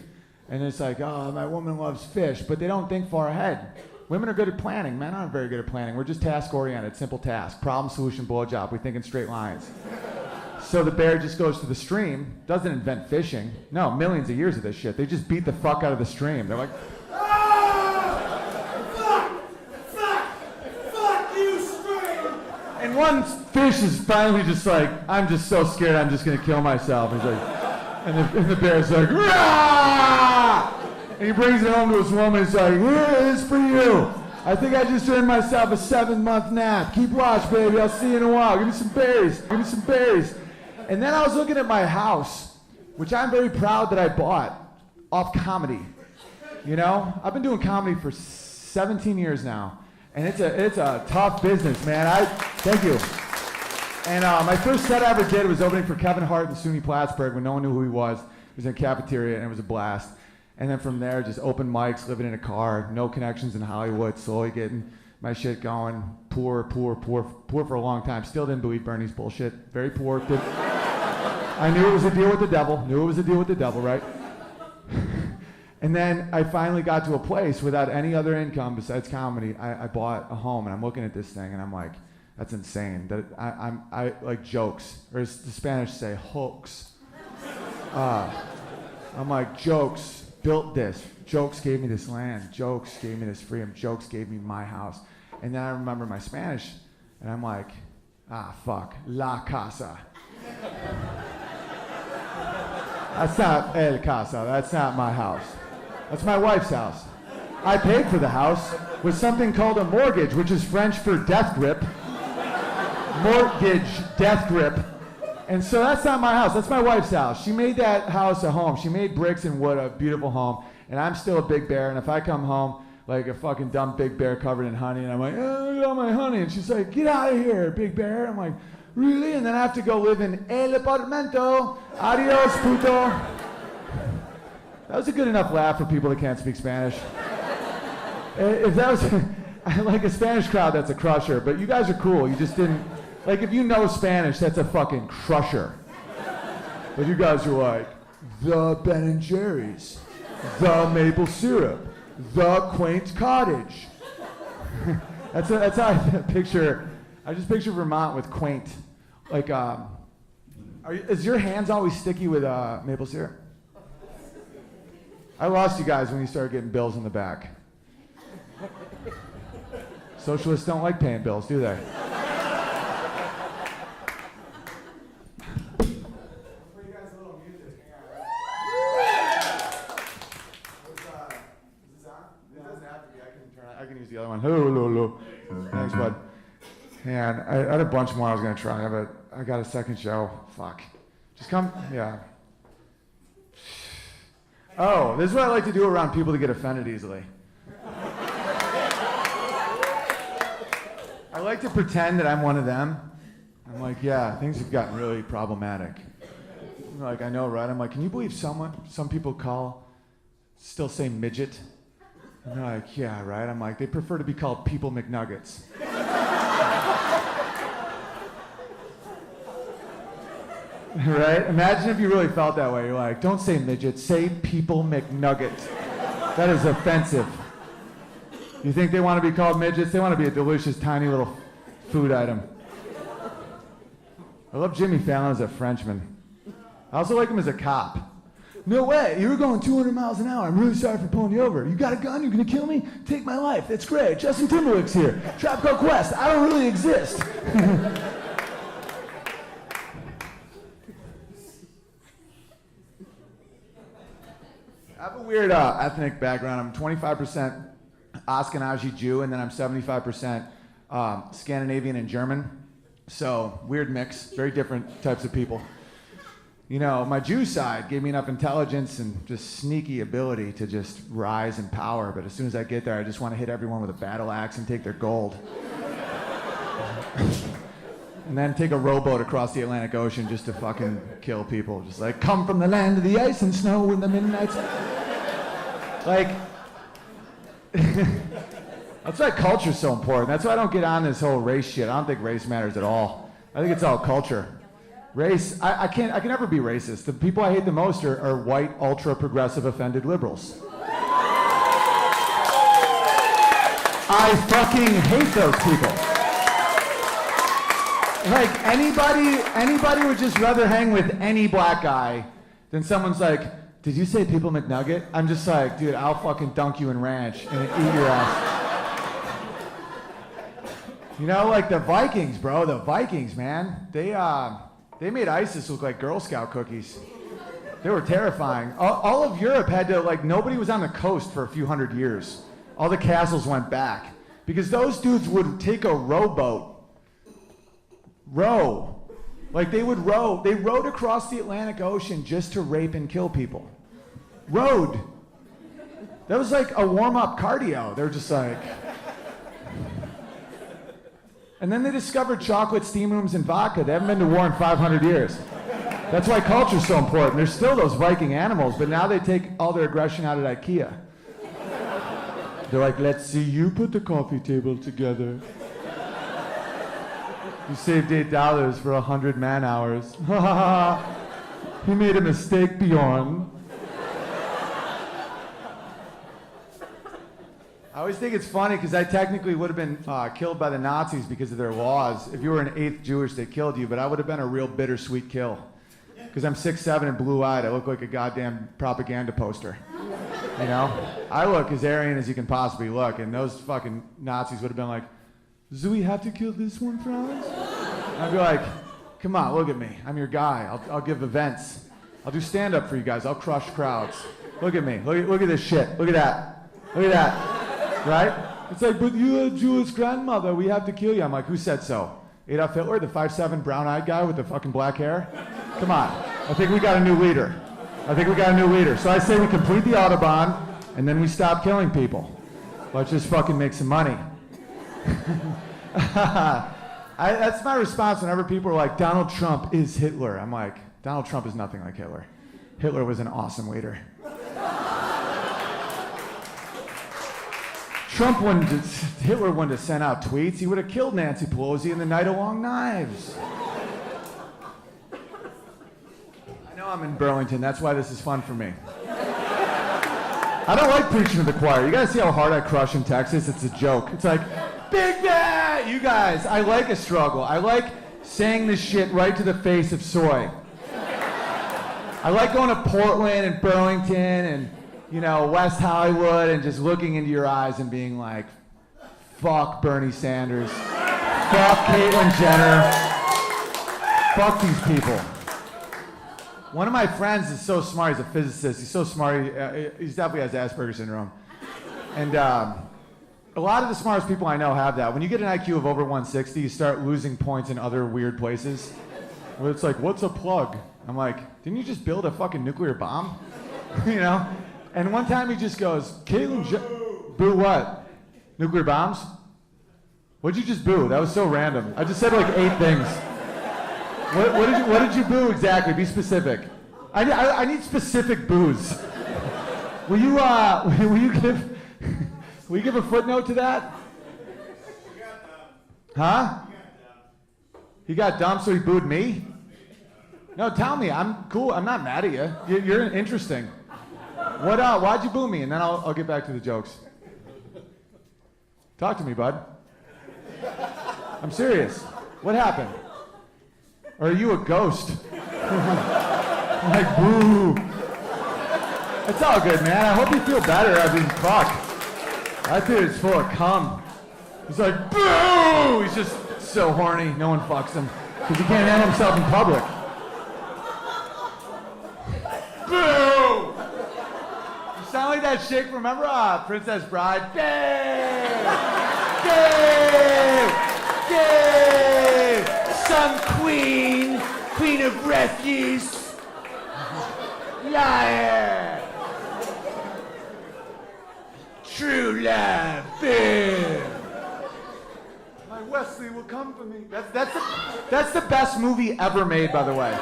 S1: And it's like, oh, my woman loves fish, but they don't think far ahead. Women are good at planning. Men aren't very good at planning. We're just task-oriented, simple task. Problem, solution, blowjob. We think in straight lines. So the bear just goes to the stream, doesn't invent fishing. No, millions of years of this shit. They just beat the fuck out of the stream. They're like, fuck you, stream! And one fish is finally just like, I'm just so scared I'm just gonna kill myself. He's like, and the bear's like, rah! And he brings it home to his woman. He's like, here it is for you. I think I just earned myself a 7-month nap. Keep watch, baby. I'll see you in a while. Give me some berries. Give me some berries. And then I was looking at my house, which I'm very proud that I bought off comedy. You know, I've been doing comedy for 17 years now, and it's a tough business, man. Thank you. And my first set I ever did was opening for Kevin Hart in SUNY Plattsburgh when no one knew who he was. It was in a cafeteria, and it was a blast. And then from there, just open mics, living in a car, no connections in Hollywood, slowly getting my shit going. Poor for a long time. Still didn't believe Bernie's bullshit. Very poor. I knew it was a deal with the devil. Right? And then I finally got to a place without any other income besides comedy. I bought a home, and I'm looking at this thing, and I'm like, that's insane. That I like jokes, or as the Spanish say, hoax. I'm like, jokes built this. Jokes gave me this land. Jokes gave me this freedom. Jokes gave me my house. And then I remember my Spanish, and I'm like, fuck, la casa. That's not el casa. That's not my house. That's my wife's house. I paid for the house with something called a mortgage, which is French for death grip. Mortgage, death grip. And so that's not my house, that's my wife's house. She made that house a home. She made bricks and wood a beautiful home. And I'm still a big bear, and if I come home like a fucking dumb big bear covered in honey, and I'm like, oh, look at all my honey. And she's like, get out of here, big bear. I'm like, really? And then I have to go live in el apartamento. Adios, puto. That was a good enough laugh for people that can't speak Spanish. If that was, like a Spanish crowd, that's a crusher. But you guys are cool, you just didn't. Like, if you know Spanish, that's a fucking crusher. But you guys are like, the Ben & Jerry's, the maple syrup, the quaint cottage. that's how I picture, I just picture Vermont with quaint. Like, is your hands always sticky with maple syrup? I lost you guys when you started getting bills in the back. Socialists don't like paying bills, do they? I can use the other one. Hello. Thanks, bud. And I had a bunch more I was going to try, but I got a second show. Fuck. Just come. Yeah. Oh, this is what I like to do around people that get offended easily. I like to pretend that I'm one of them. I'm like, yeah, things have gotten really problematic. I'm like, I know, right? I'm like, can you believe some people still say midget? And they're like, yeah, right? I'm like, they prefer to be called People McNuggets. Right? Imagine if you really felt that way. You're like, don't say midget, say People McNugget. That is offensive. You think they want to be called midgets? They want to be a delicious, tiny little food item. I love Jimmy Fallon as a Frenchman. I also like him as a cop. No way, you were going 200 miles an hour. I'm really sorry for pulling you over. You got a gun? You're going to kill me? Take my life. That's great. Justin Timberlake's here. Trap Called Quest. I don't really exist. I have a weird ethnic background. I'm 25% Ashkenazi Jew, and then I'm 75% Scandinavian and German. So, weird mix, very different types of people. You know, my Jew side gave me enough intelligence and just sneaky ability to just rise in power, but as soon as I get there, I just want to hit everyone with a battle axe and take their gold. And then take a rowboat across the Atlantic Ocean just to fucking kill people. Just like, come from the land of the ice and snow in the midnight. Like, that's why culture's so important. That's why I don't get on this whole race shit. I don't think race matters at all. I think it's all culture. Race, I can never be racist. The people I hate the most are white, ultra-progressive, offended liberals. I fucking hate those people. Like, anybody would just rather hang with any black guy than someone's like, did you say People McNugget? I'm just like, dude, I'll fucking dunk you in ranch and eat your ass. You know, like the Vikings, bro, the Vikings, man. They made ISIS look like Girl Scout cookies. They were terrifying. All of Europe had to, like, nobody was on the coast for a few hundred years. All the castles went back. Because those dudes would take a rowboat. Like, they would row. They rowed across the Atlantic Ocean just to rape and kill people. Rowed. That was like a warm-up cardio. They were just like... And then they discovered chocolate, steam rooms, and vodka. They haven't been to war in 500 years. That's why culture's so important. There's still those Viking animals, but now they take all their aggression out at IKEA. They're like, let's see you put the coffee table together. You saved $8 for 100 man-hours. He made a mistake, Bjorn. I always think it's funny because I technically would have been killed by the Nazis because of their laws. If you were an eighth Jewish, they killed you, but I would have been a real bittersweet kill. Because I'm 6'7" and blue-eyed. I look like a goddamn propaganda poster. You know? I look as Aryan as you can possibly look, and those fucking Nazis would have been like, do we have to kill this one, Franz? I'd be like, come on, look at me. I'm your guy. I'll give events. I'll do stand-up for you guys. I'll crush crowds. Look at me. Look at this shit. Look at that. Look at that. Right? It's like, but you're a Jewish grandmother. We have to kill you. I'm like, who said so? Adolf Hitler, the 5'7" brown-eyed guy with the fucking black hair? Come on. I think we got a new leader. So I say we complete the Autobahn, and then we stop killing people. Let's just fucking make some money. That's my response whenever people are like, Donald Trump is Hitler. I'm like, Donald Trump is nothing like Hitler. Hitler was an awesome leader. Hitler wouldn't have sent out tweets. He would have killed Nancy Pelosi in the Night of Long Knives. I know I'm in Burlington. That's why this is fun for me. I don't like preaching to the choir. You guys see how hard I crush in Texas? It's a joke. It's like, big bad! You guys, I like a struggle. I like saying this shit right to the face of soy. I like going to Portland and Burlington and, you know, West Hollywood and just looking into your eyes and being like, fuck Bernie Sanders. Fuck Caitlyn Jenner. Fuck these people. One of my friends is so smart. He's a physicist. He's so smart. He definitely has Asperger's syndrome. And a lot of the smartest people I know have that. When you get an IQ of over 160, you start losing points in other weird places. Where it's like, what's a plug? I'm like, didn't you just build a fucking nuclear bomb? You know? And one time he just goes, Caitlin, boo what? Nuclear bombs? What'd you just boo? That was so random. I just said like 8 things. What did you boo exactly? Be specific. I need specific boos. Will you give a footnote to that? Huh? He got dumb, so he booed me? No, tell me. I'm cool. I'm not mad at you. You're interesting. Why'd you boo me? And then I'll get back to the jokes. Talk to me, bud. I'm serious. What happened? Or are you a ghost? I'm like, boo. It's all good, man. I hope you feel better. I mean, fuck. That dude is full of cum. He's like, boo! He's just so horny. No one fucks him. Because he can't handle himself in public. Boo! You sound like that chick, remember Princess Bride? Gay! Gay! Gay! Sun Queen! Queen of refuse! Liar! True love! Boo! My Wesley will come for me. That's the best movie ever made, by the way.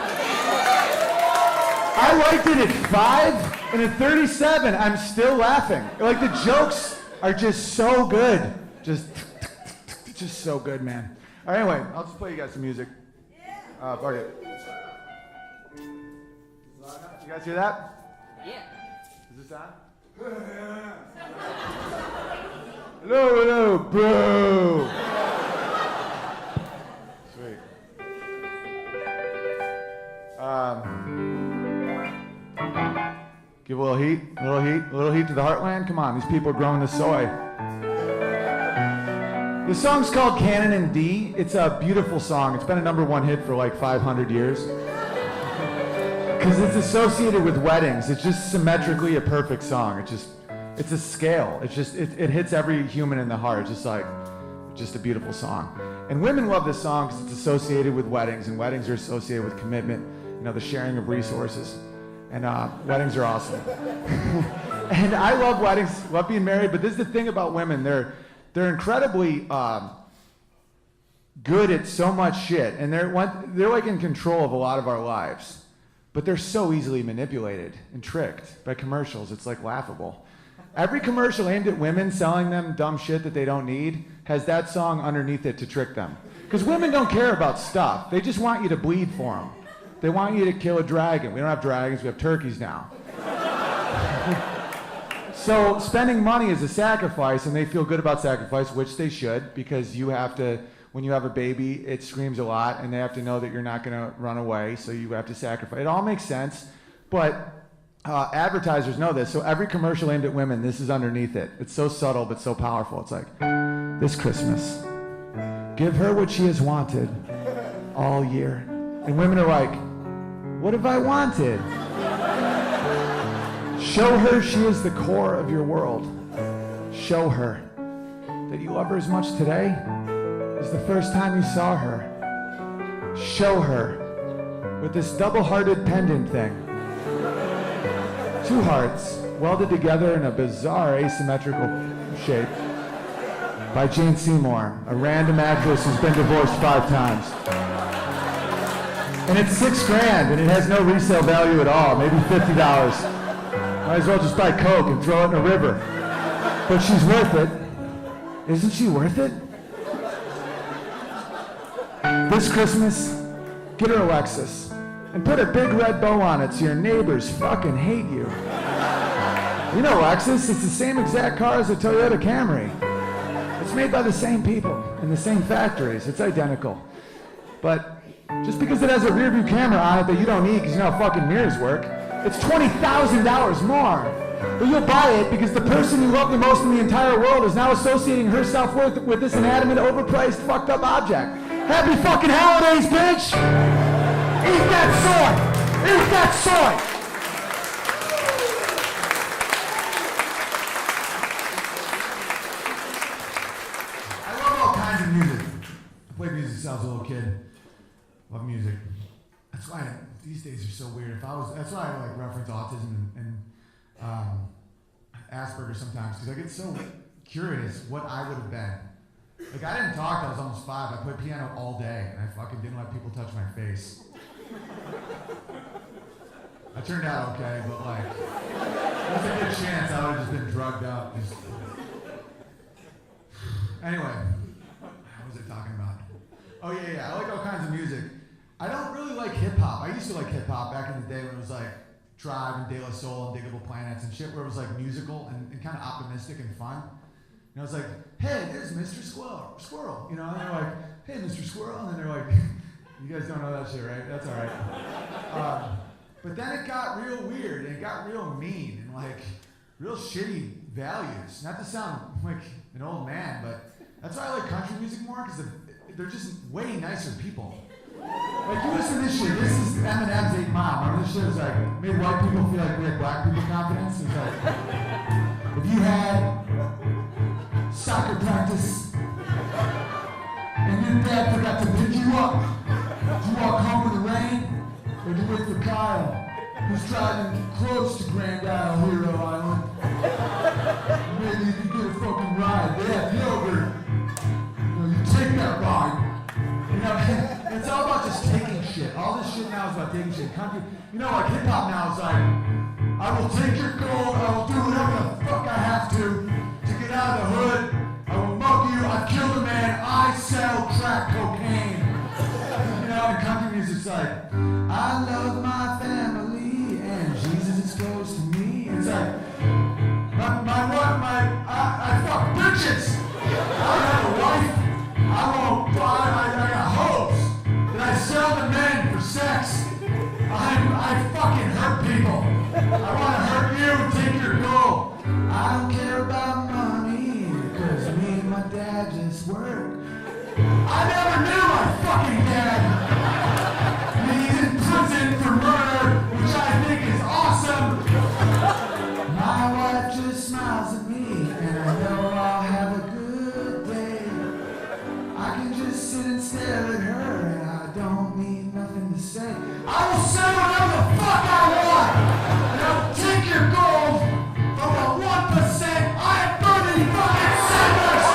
S1: I liked it at 5, and at 37, I'm still laughing. Like, the jokes are just so good. Just so good, man. All right, anyway, I'll just play you guys some music. Fuck it. You guys hear that?
S2: Yeah.
S1: Is this on? Hello, bro. Sweet. Give a little heat to the heartland. Come on, these people are growing the soy. This song's called Canon in D. It's a beautiful song. It's been a #1 hit for like 500 years. Because it's associated with weddings. It's just symmetrically a perfect song. It's a scale. It hits every human in the heart. It's just a beautiful song. And women love this song because it's associated with weddings, and weddings are associated with commitment, the sharing of resources. And weddings are awesome. And I love weddings, love being married, but this is the thing about women. They're incredibly good at so much shit, and they're like in control of a lot of our lives. But they're so easily manipulated and tricked by commercials. It's like laughable. Every commercial aimed at women selling them dumb shit that they don't need has that song underneath it to trick them. Because women don't care about stuff. They just want you to bleed for them. They want you to kill a dragon. We don't have dragons, we have turkeys now. So spending money is a sacrifice, and they feel good about sacrifice, which they should, because you have to, when you have a baby, it screams a lot, and they have to know that you're not going to run away, so you have to sacrifice. It all makes sense, but advertisers know this, so every commercial aimed at women, this is underneath it. It's so subtle, but so powerful. It's like, this Christmas, give her what she has wanted all year. And women are like, what have I wanted? Show her she is the core of your world. Show her that you love her as much today as the first time you saw her. Show her with this double-hearted pendant thing. 2 hearts welded together in a bizarre asymmetrical shape by Jane Seymour, a random actress who's been divorced 5 times. And it's $6,000, and it has no resale value at all, maybe $50. Might as well just buy Coke and throw it in a river. But she's worth it. Isn't she worth it? This Christmas, get her a Lexus and put a big red bow on it so your neighbors fucking hate you. You know Lexus, it's the same exact car as a Toyota Camry. It's made by the same people in the same factories. It's identical. But just because it has a rear view camera on it that you don't need because you know how fucking mirrors work, it's $20,000 more. But you'll buy it because the person you love the most in the entire world is now associating her self-worth with this inanimate, overpriced, fucked up object. Happy fucking holidays, bitch! Eat that soy! Eat that soy! I love all kinds of music. I played music since I was a little kid. Love music. That's why these days are so weird. That's why I like reference autism and Asperger's sometimes because I get so curious what I would have been. Like, I didn't talk till I was almost 5. I played piano all day, and I fucking didn't let people touch my face. I turned out okay, but like, there's a good chance I would have just been drugged up. Anyway, what was I talking about? Oh yeah, I like all kinds of music. I don't really like hip hop. I used to like hip hop back in the day when it was like Tribe and De La Soul and Diggable Planets and shit where it was like musical and kind of optimistic and fun. And I was like, hey, there's Mr. Squirrel, you know, and they're like, hey, Mr. Squirrel, and then they're like, you guys don't know that shit, right? That's all right. But then it got real weird, and it got real mean, and like, real shitty values. Not to sound like an old man, but that's why I like country music more, because they're just way nicer people. Like, you listen to this shit, this is Eminem's 8 Mile. Remember this shit was like, made white people feel like we had black people confidence? It was like, if you had soccer practice, and your dad forgot to pick you up, did you walk home in the rain, or did you wait for Kyle, who's driving close to Grand Isle, Hero Island? Maybe if you get a fucking ride, they have yogurt. You know, you take that ride. You know, it's all about just taking shit. All this shit now is about taking shit. Country, you know, like hip hop now is like, I will take your gold, I will do whatever the fuck I have to get out of the hood. I will mug you, I killed a man, I sell crack cocaine. You know, and country music's like, I love my family and Jesus is close to me. It's like, I fuck bitches. I have a wife. I got hoes that I sell to men for sex. I fucking hurt people. I want to hurt you and take your gold. I don't care about money, because me and my dad just work. I never knew my fucking dad. He's in prison for murder, which I think is awesome. My wife just smiles at me, and I know I'll have a good day. I can just sit and stare at her, and I don't need nothing to say. I will say whatever the fuck I want, and I'll take your gold from the 1%. I am Bernie fucking Sanders!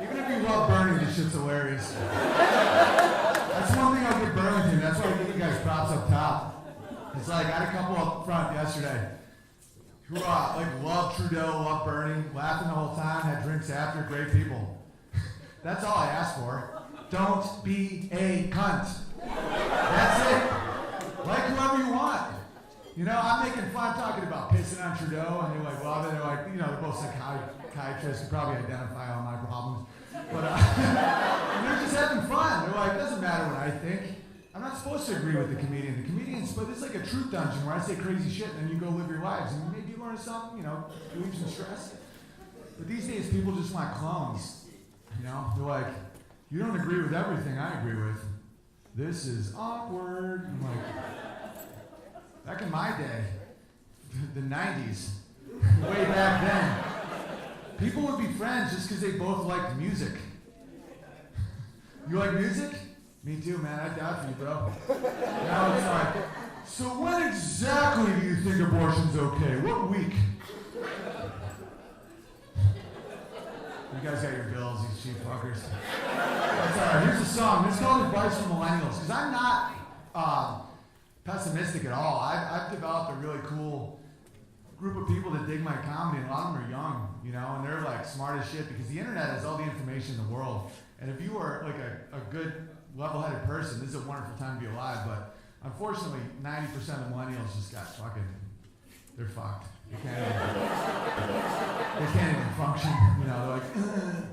S1: Even if you love Bernie, this shit's hilarious. That's one thing I'll give Burlington. That's why I give you guys props up top. It's like, I had a couple up front yesterday who like love Trudeau, love Bernie, laughing the whole time, had drinks after, great people. That's all I ask for. Don't be a cunt. That's it. Like whoever you want. You know, I'm making fun talking about pissing on Trudeau, and they're like, well, they're like, you know, they're both psychiatrists who probably identify all my problems. But and they're just having fun. They're like, it doesn't matter what I think. I'm not supposed to agree with the comedian. The comedian's, but it's like a truth dungeon where I say crazy shit and then you go live your lives and maybe you learn something, you know, relieve some stress. But these days people just want clones. You know, they're like, you don't agree with everything I agree with. This is awkward. I'm like, back in my day, the 90s, way back then, people would be friends just because they both liked music. You like music? Me too, man. I died for you, bro. Now it's like, so when exactly do you think abortion's okay? What week? You guys got your bills, these cheap fuckers. That's all right. Here's a song. It's called Advice for Millennials, because I'm not pessimistic at all. I've developed a really cool group of people that dig my comedy, and a lot of them are young, you know, and they're like smart as shit, because the internet has all the information in the world. And if you are like a good, level-headed person, this is a wonderful time to be alive, but unfortunately, 90% of millennials just got fucking, they're fucked. They can't even function, you know, they're like, ugh.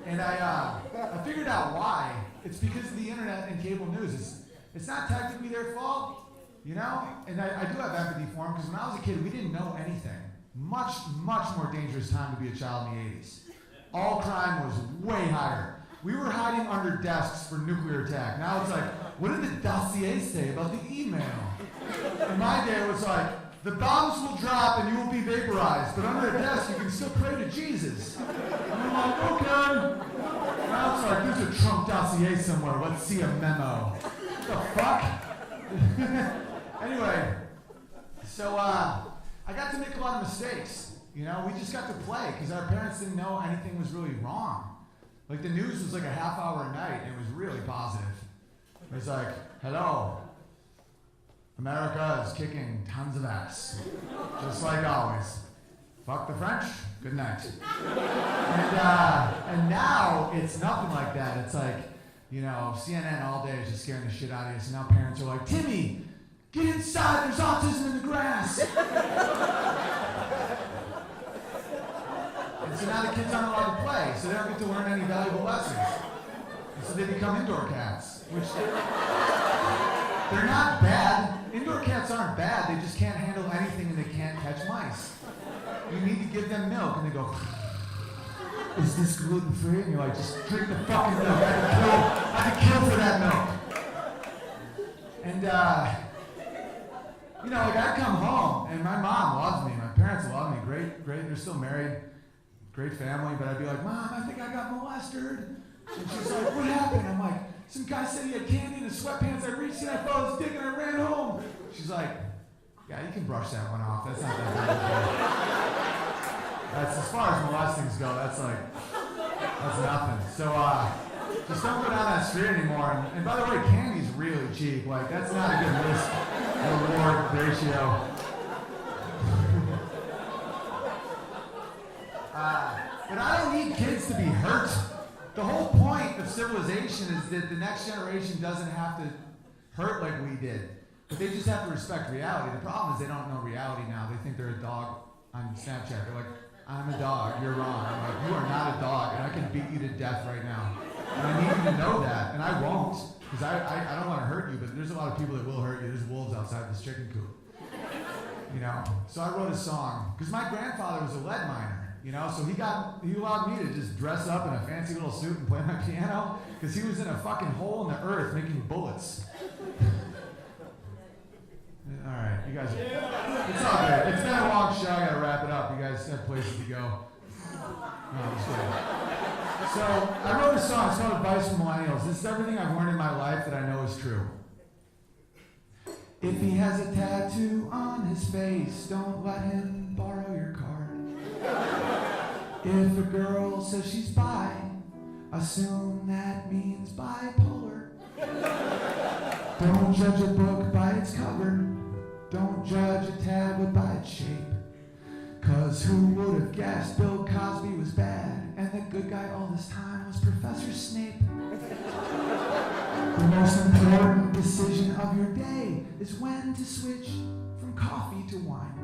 S1: And I figured out why. It's because of the internet and cable news. It's not technically their fault, you know? And I do have empathy for them, because when I was a kid, we didn't know anything. Much, much more dangerous time to be a child in the 80s. All crime was way higher. We were hiding under desks for nuclear attack. Now it's like, what did the dossier say about the email? In my day, it was like, The bombs will drop and you will be vaporized, but under a desk you can still pray to Jesus. And I'm like, okay. Well, sorry, there's a Trump dossier somewhere. Let's see a memo. What the fuck? Anyway, so I got to make a lot of mistakes. You know, we just got to play because our parents didn't know anything was really wrong. Like the news was like a half hour a night and it was really positive. It was like, hello, America is kicking tons of ass. Just like always. Fuck the French, good night. And now it's nothing like that. It's like, you know, CNN all day is just scaring the shit out of you. So now parents are like, Timmy, get inside, there's autism in the grass. And so now the kids aren't allowed to play, so they don't get to learn any valuable lessons. And so they become indoor cats, which they're not bad. Indoor cats aren't bad, they just can't handle anything and they can't catch mice. You need to give them milk, and they go, is this gluten-free? And you're like, just drink the fucking milk. I could kill for that milk. And, you know, like I come home, and my mom loves me, my parents love me, great, they're still married, great family, but I'd be like, Mom, I think I got molested. And she's like, what happened? I'm like, some guy said he had candy in his sweatpants. I reached in, I felt his dick, and I ran home. She's like, yeah, you can brush that one off. That's not that bad. That's as far as molestings go. That's nothing. So just don't go down that street anymore. And by the way, candy's really cheap. Like that's not a good risk reward ratio. But I don't need kids to be hurt. The whole point of civilization is that the next generation doesn't have to hurt like we did. But they just have to respect reality. The problem is they don't know reality now. They think they're a dog on Snapchat. They're like, I'm a dog, you're wrong. I'm like, you are not a dog, and I can beat you to death right now. And I need you to know that, and I won't, because I don't want to hurt you, but there's a lot of people that will hurt you. There's wolves outside this chicken coop. You know? So I wrote a song, because my grandfather was a lead miner. You know, so he allowed me to just dress up in a fancy little suit and play my piano, because he was in a fucking hole in the earth making bullets. All right, you guys, it's all good. It's been a long show, I gotta wrap it up. You guys have places to go. No, I'm just kidding. So, I wrote a song, it's called Advice for Millennials. This is everything I've learned in my life that I know is true. If he has a tattoo on his face, don't let him borrow your card. If a girl says she's bi, assume that means bipolar. Don't judge a book by its cover. Don't judge a tablet by its shape. Cause who would have guessed Bill Cosby was bad and the good guy all this time was Professor Snape? The most important decision of your day is when to switch from coffee to wine.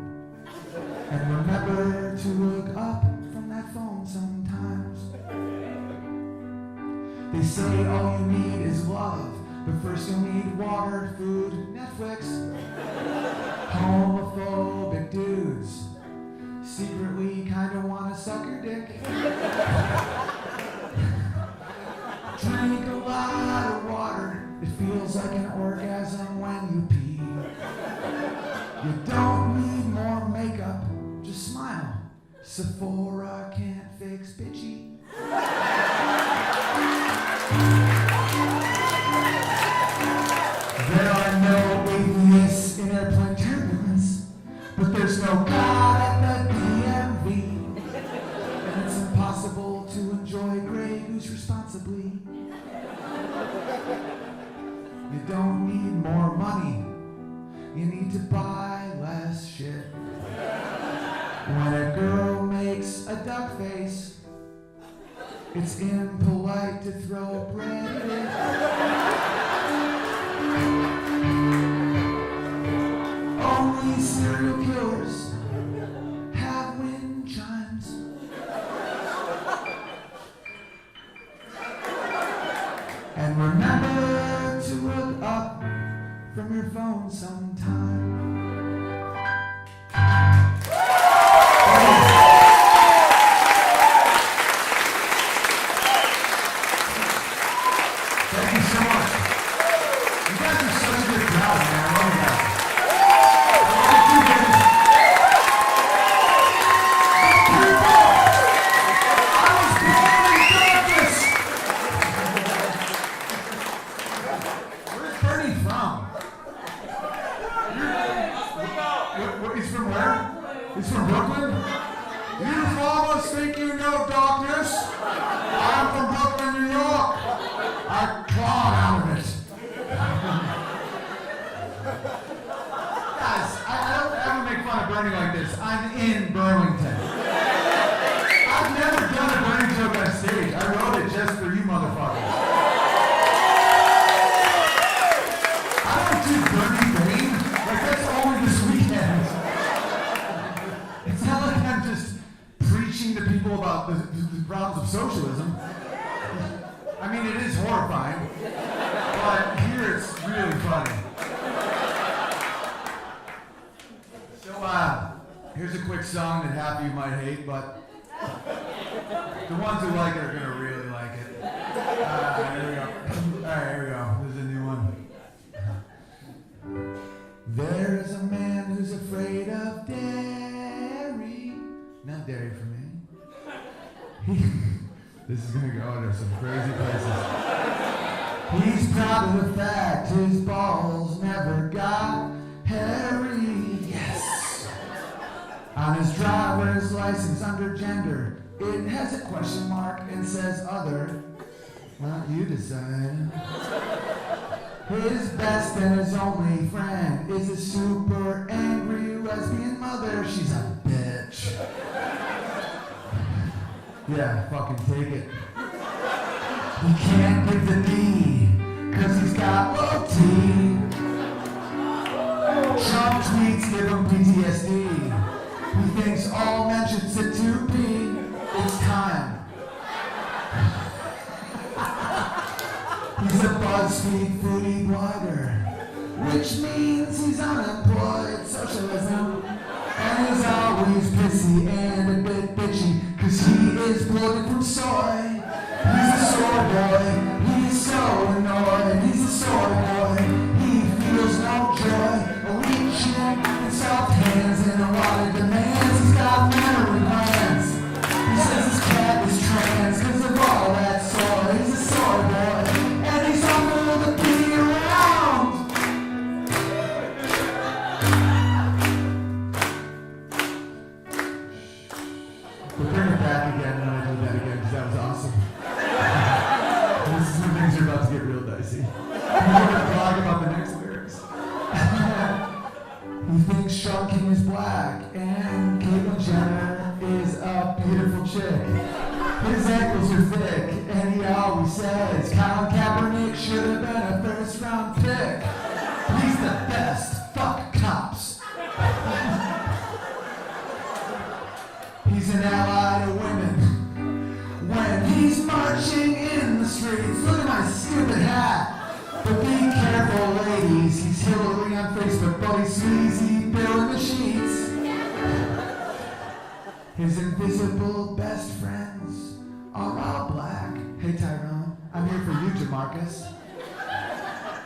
S1: And remember to look up from that phone sometimes. They say all you need is love, but first you'll need water, food, Netflix. Homophobic dudes secretly kinda wanna suck your dick. Drink a lot of water, it feels like an orgasm when you pee. You don't need more makeup, just smile. Sephora can't fix bitchy. There are no atheists in airplane turbulence, but there's no God at the DMV. And it's impossible to enjoy Grey Goose responsibly. You don't need more money, you need to buy less shit. When a girl makes a duck face, it's impolite to throw bread at it. Only serial killers have wind chimes. And remember to look up from your phone sometime. Thank you so much. You guys are such a good crowd, man. I love you guys. from where? He's from Brooklyn? You farmers think you know darkness? I'm from Brooklyn, New York. I clawed out of it. Guys, I don't ever make fun of Bernie like this. I'm in Burlington. I've never done a Bernie joke on stage. I wrote it just for you motherfuckers. I don't do Bernie Bane. Like, that's only this weekend. It's not like I'm just preaching to people about the problems of socialism. I mean, it is horrifying, but here it's really funny. So, here's a quick song that half of you might hate, but the ones who like it are gonna really like it. Here we go. All right, here we go. This is a new one. There's a man who's afraid of dairy. Not dairy for me. This is gonna go to some crazy places. He's proud of the fact his balls never got hairy. Yes. On his driver's license under gender, it has a question mark and says other. Well, you decide. His best and his only friend is a super angry lesbian mother. She's a bitch. Yeah, fucking take it. He can't give the D, cause he's got low T. Trump tweets give him PTSD. He thinks all men should sit to pee. It's time. He's a BuzzFeed foodie blogger, which means he's unemployed. Socialism. And he's always pissy and a bit bitchy, cause he is bloated from soy. He's a soy boy, he's so annoyed. He's a soy boy, he feels no joy. A weak chin and soft hands and a lot of demands. He's got memory plans. He says his cat is trans cause of all that soy. He's a soy boy, and he's humble to be around. We'll bring it back again when I do that again, because that was awesome. This is when things are about to get real dicey. We're going to talk about the next lyrics. He thinks Sean King is black, and Caitlyn Jenner is a beautiful chick. His ankles are thick, and he always says Colin Kaepernick should have been a first-round pick. He's the best. Fuck cops. He's an ally to women when he's marching in the streets. Look at my stupid hat. But be careful, ladies. He's Hillary on Facebook, but he's sleazy Bill in the sheets. His invisible best friends are all black. Hey Tyrone, I'm here for you, Jamarcus.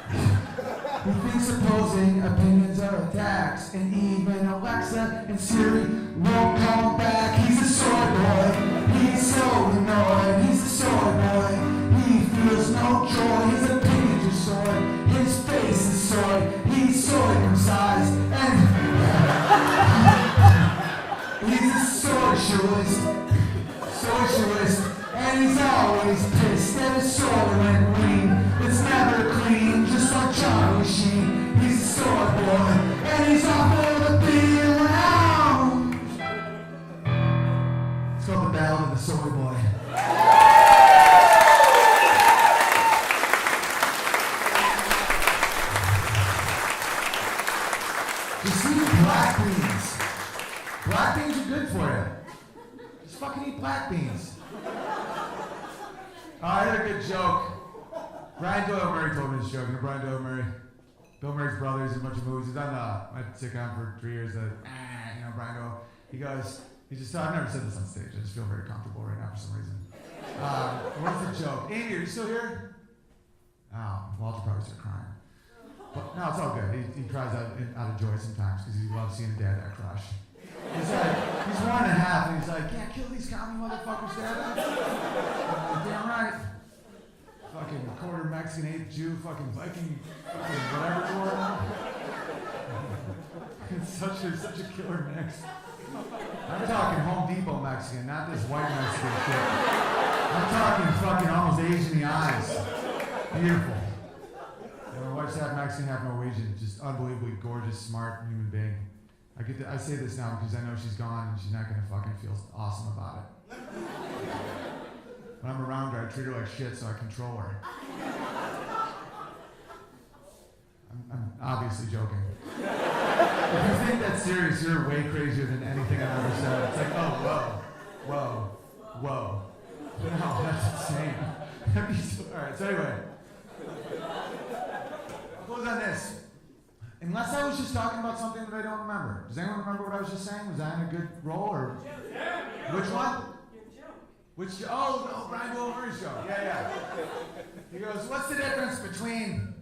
S1: He thinks opposing opinions are attacks, and even Alexa and Siri won't call him back. He's a soy boy, he's so annoyed. He's a soy boy, he feels no joy. His opinions are soy, his face is soy. He's circumcised, and he's a socialist, and he's always pissed that his soy went green. It's never clean, just like Charlie Sheen. He's a soy boy, and he's awful to be around. It's called the Ballad of the Soy Boy. Just eat black beans. Black beans are good for you. Just fucking eat black beans. Oh, I had a good joke. Brian Doyle Murray told me this joke. You know Brian Doyle Murray? Bill Murray's brother. He's in a bunch of movies. He's done my sitcom for 3 years. Brian Doyle. He goes, I've never said this on stage. I just feel very comfortable right now for some reason. What's the joke? Andy, are you still here? Oh, Walter probably started crying. But no, it's all good. He cries out of joy sometimes because he loves seeing dad that crush. He's like, he's 1.5 and he's like, yeah, kill these commie motherfuckers, dad. Damn right. Fucking quarter Mexican, 8th Jew, fucking Viking, fucking whatever you want. It's such a killer mix. I'm talking Home Depot Mexican, not this white Mexican shit. I'm talking fucking almost Asian in the eyes. Beautiful. Yeah, my wife's half Mexican, half Norwegian. Just unbelievably gorgeous, smart human being. I say this now because I know she's gone and she's not gonna fucking feel awesome about it. When I'm around her, I treat her like shit, so I control her. I'm obviously joking. If you think that's serious, you're way crazier than anything I've ever said. It's like, oh, whoa. No, that's insane. Alright, so anyway. I'll close on this. Unless I was just talking about something that I don't remember. Does anyone remember what I was just saying? Was I in a good role or? Which one? Brian Wilbur's show. Yeah. He goes, what's the difference between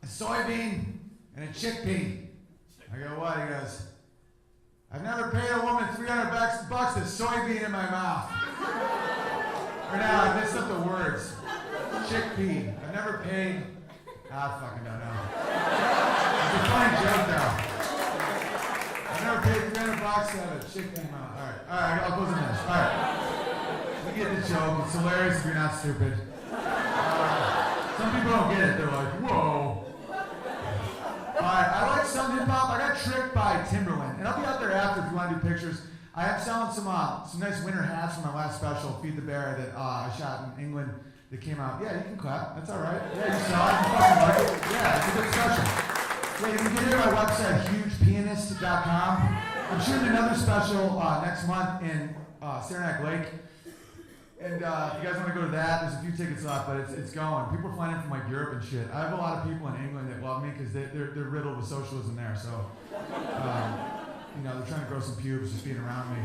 S1: a soybean and a chickpea? I go, what? He goes, I've never paid a woman $300 to soybean in my mouth. Or now, I messed up the words. Chickpea. I've never paid. I fucking don't know. It's a funny joke though. I've never paid $300 to have a chickpea in my mouth. Alright, I'll close on this. Alright. You get the joke. It's hilarious if you're not stupid. Some people don't get it. They're like, whoa. Alright, I like some hip hop. I got tricked by Timberland. And I'll be out there after if you want to do pictures. I am selling some nice winter hats from my last special, Feed the Bear, that I shot in England that came out. Yeah, you can clap. That's alright. Yeah, you saw it. You fucking like it. Yeah, it's a good special. Yeah, you can get it on my website, hugepianist.com. I'm shooting another special next month in Saranac Lake. And if you guys want to go to that, there's a few tickets left, but it's going. People are flying in from like Europe and shit. I have a lot of people in England that love me because they're riddled with socialism there. So, they're trying to grow some pubes just being around me.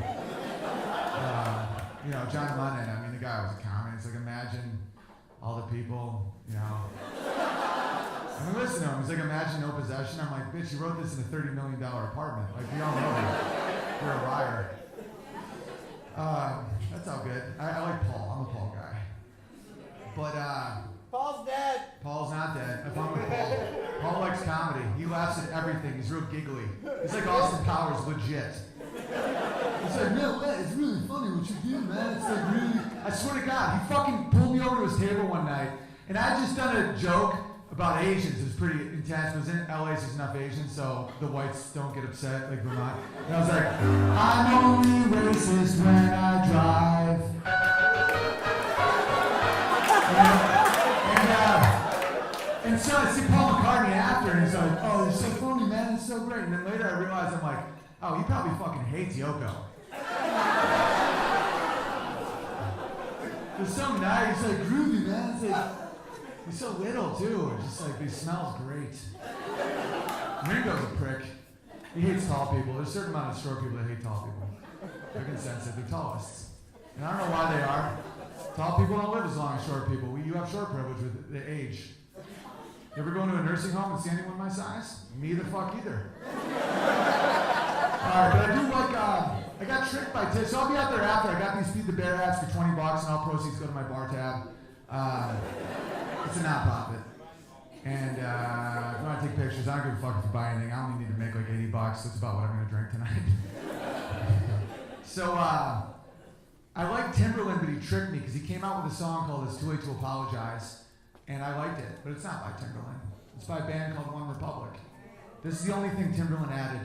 S1: John Lennon, I mean, the guy was a communist. Like, imagine all the people, I mean, listen to him. He's like, imagine no possession. I'm like, bitch, you wrote this in a $30 million apartment. Like, we all know that. You're a liar. That's all good. I like Paul. I'm a Paul guy. But,
S2: Paul's dead.
S1: Paul's not dead. I found with Paul. Paul likes comedy. He laughs at everything. He's real giggly. He's like Austin Powers, legit. He's like, no, man, it's really funny what you do, man. It's like really, I swear to God, he fucking pulled me over to his table one night, and I had just done a joke about Asians. It was pretty intense. It was in LA, so there's enough Asians, so the whites don't get upset like Vermont. And I was like, I'm only racist when I drive. And so I see Paul McCartney after, and he's like, oh, you're so funny, man, it's so great. And then later I realized, I'm like, oh, he probably fucking hates Yoko. There's some night, he's like, groovy, man. It's like, he's so little, too. It's just like, he smells great. Ringo's a prick. He hates tall people. There's a certain amount of short people that hate tall people. I can sense it. They're tallists. And I don't know why they are. Tall people don't live as long as short people. You have short privilege with the age. You ever go into a nursing home and see anyone my size? Me the fuck either. Alright, but I do like, I got tricked by Tiff, so I'll be out there after. I got these Feed the Bear hats for $20 and all proceeds go to my bar tab. It's a non-profit. And if you want to take pictures, I don't give a fuck if you buy anything. I only need to make like $80. That's about what I'm going to drink tonight. So, I like Timberland, but he tricked me because he came out with a song called It's Too Late to Apologize. And I liked it, but it's not by Timberland. It's by a band called One Republic. This is the only thing Timberland added.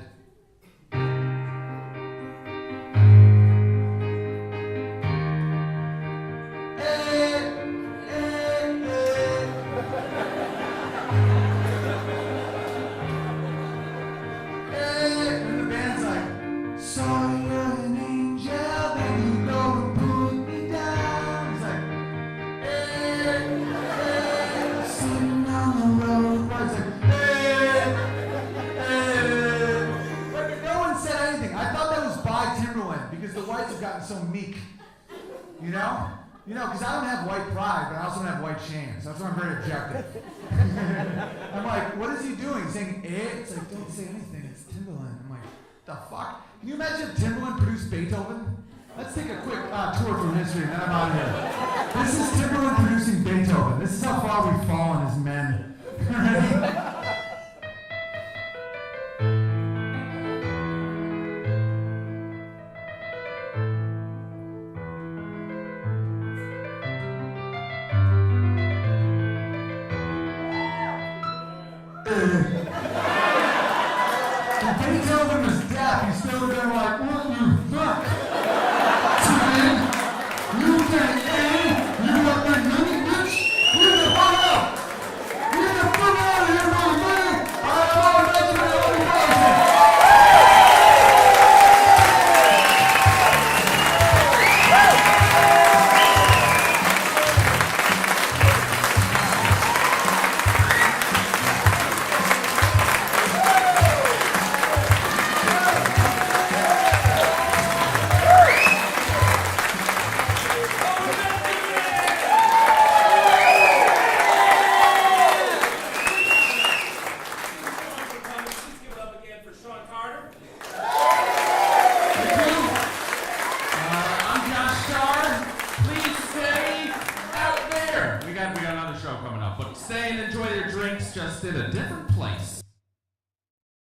S1: And the band's like, sorry, you're an angel, then you go and put me down. He's like, sitting on the road. It's like, but no one said anything. I thought that was by Timberland because the whites have gotten so meek. You know? Because I don't have white pride, but I also don't have white shame. So that's why I'm very objective. I'm like, what is he doing? He's saying, It's like, don't say anything. It's Timberland. I'm like, the fuck? Can you imagine if Timberland produced Beethoven? Let's take a quick tour through history, and then I'm out of here. This is Timberland producing Beethoven. This is how far we've fallen as men. Ready?
S2: show coming up. But stay and enjoy your drinks, just in a different place.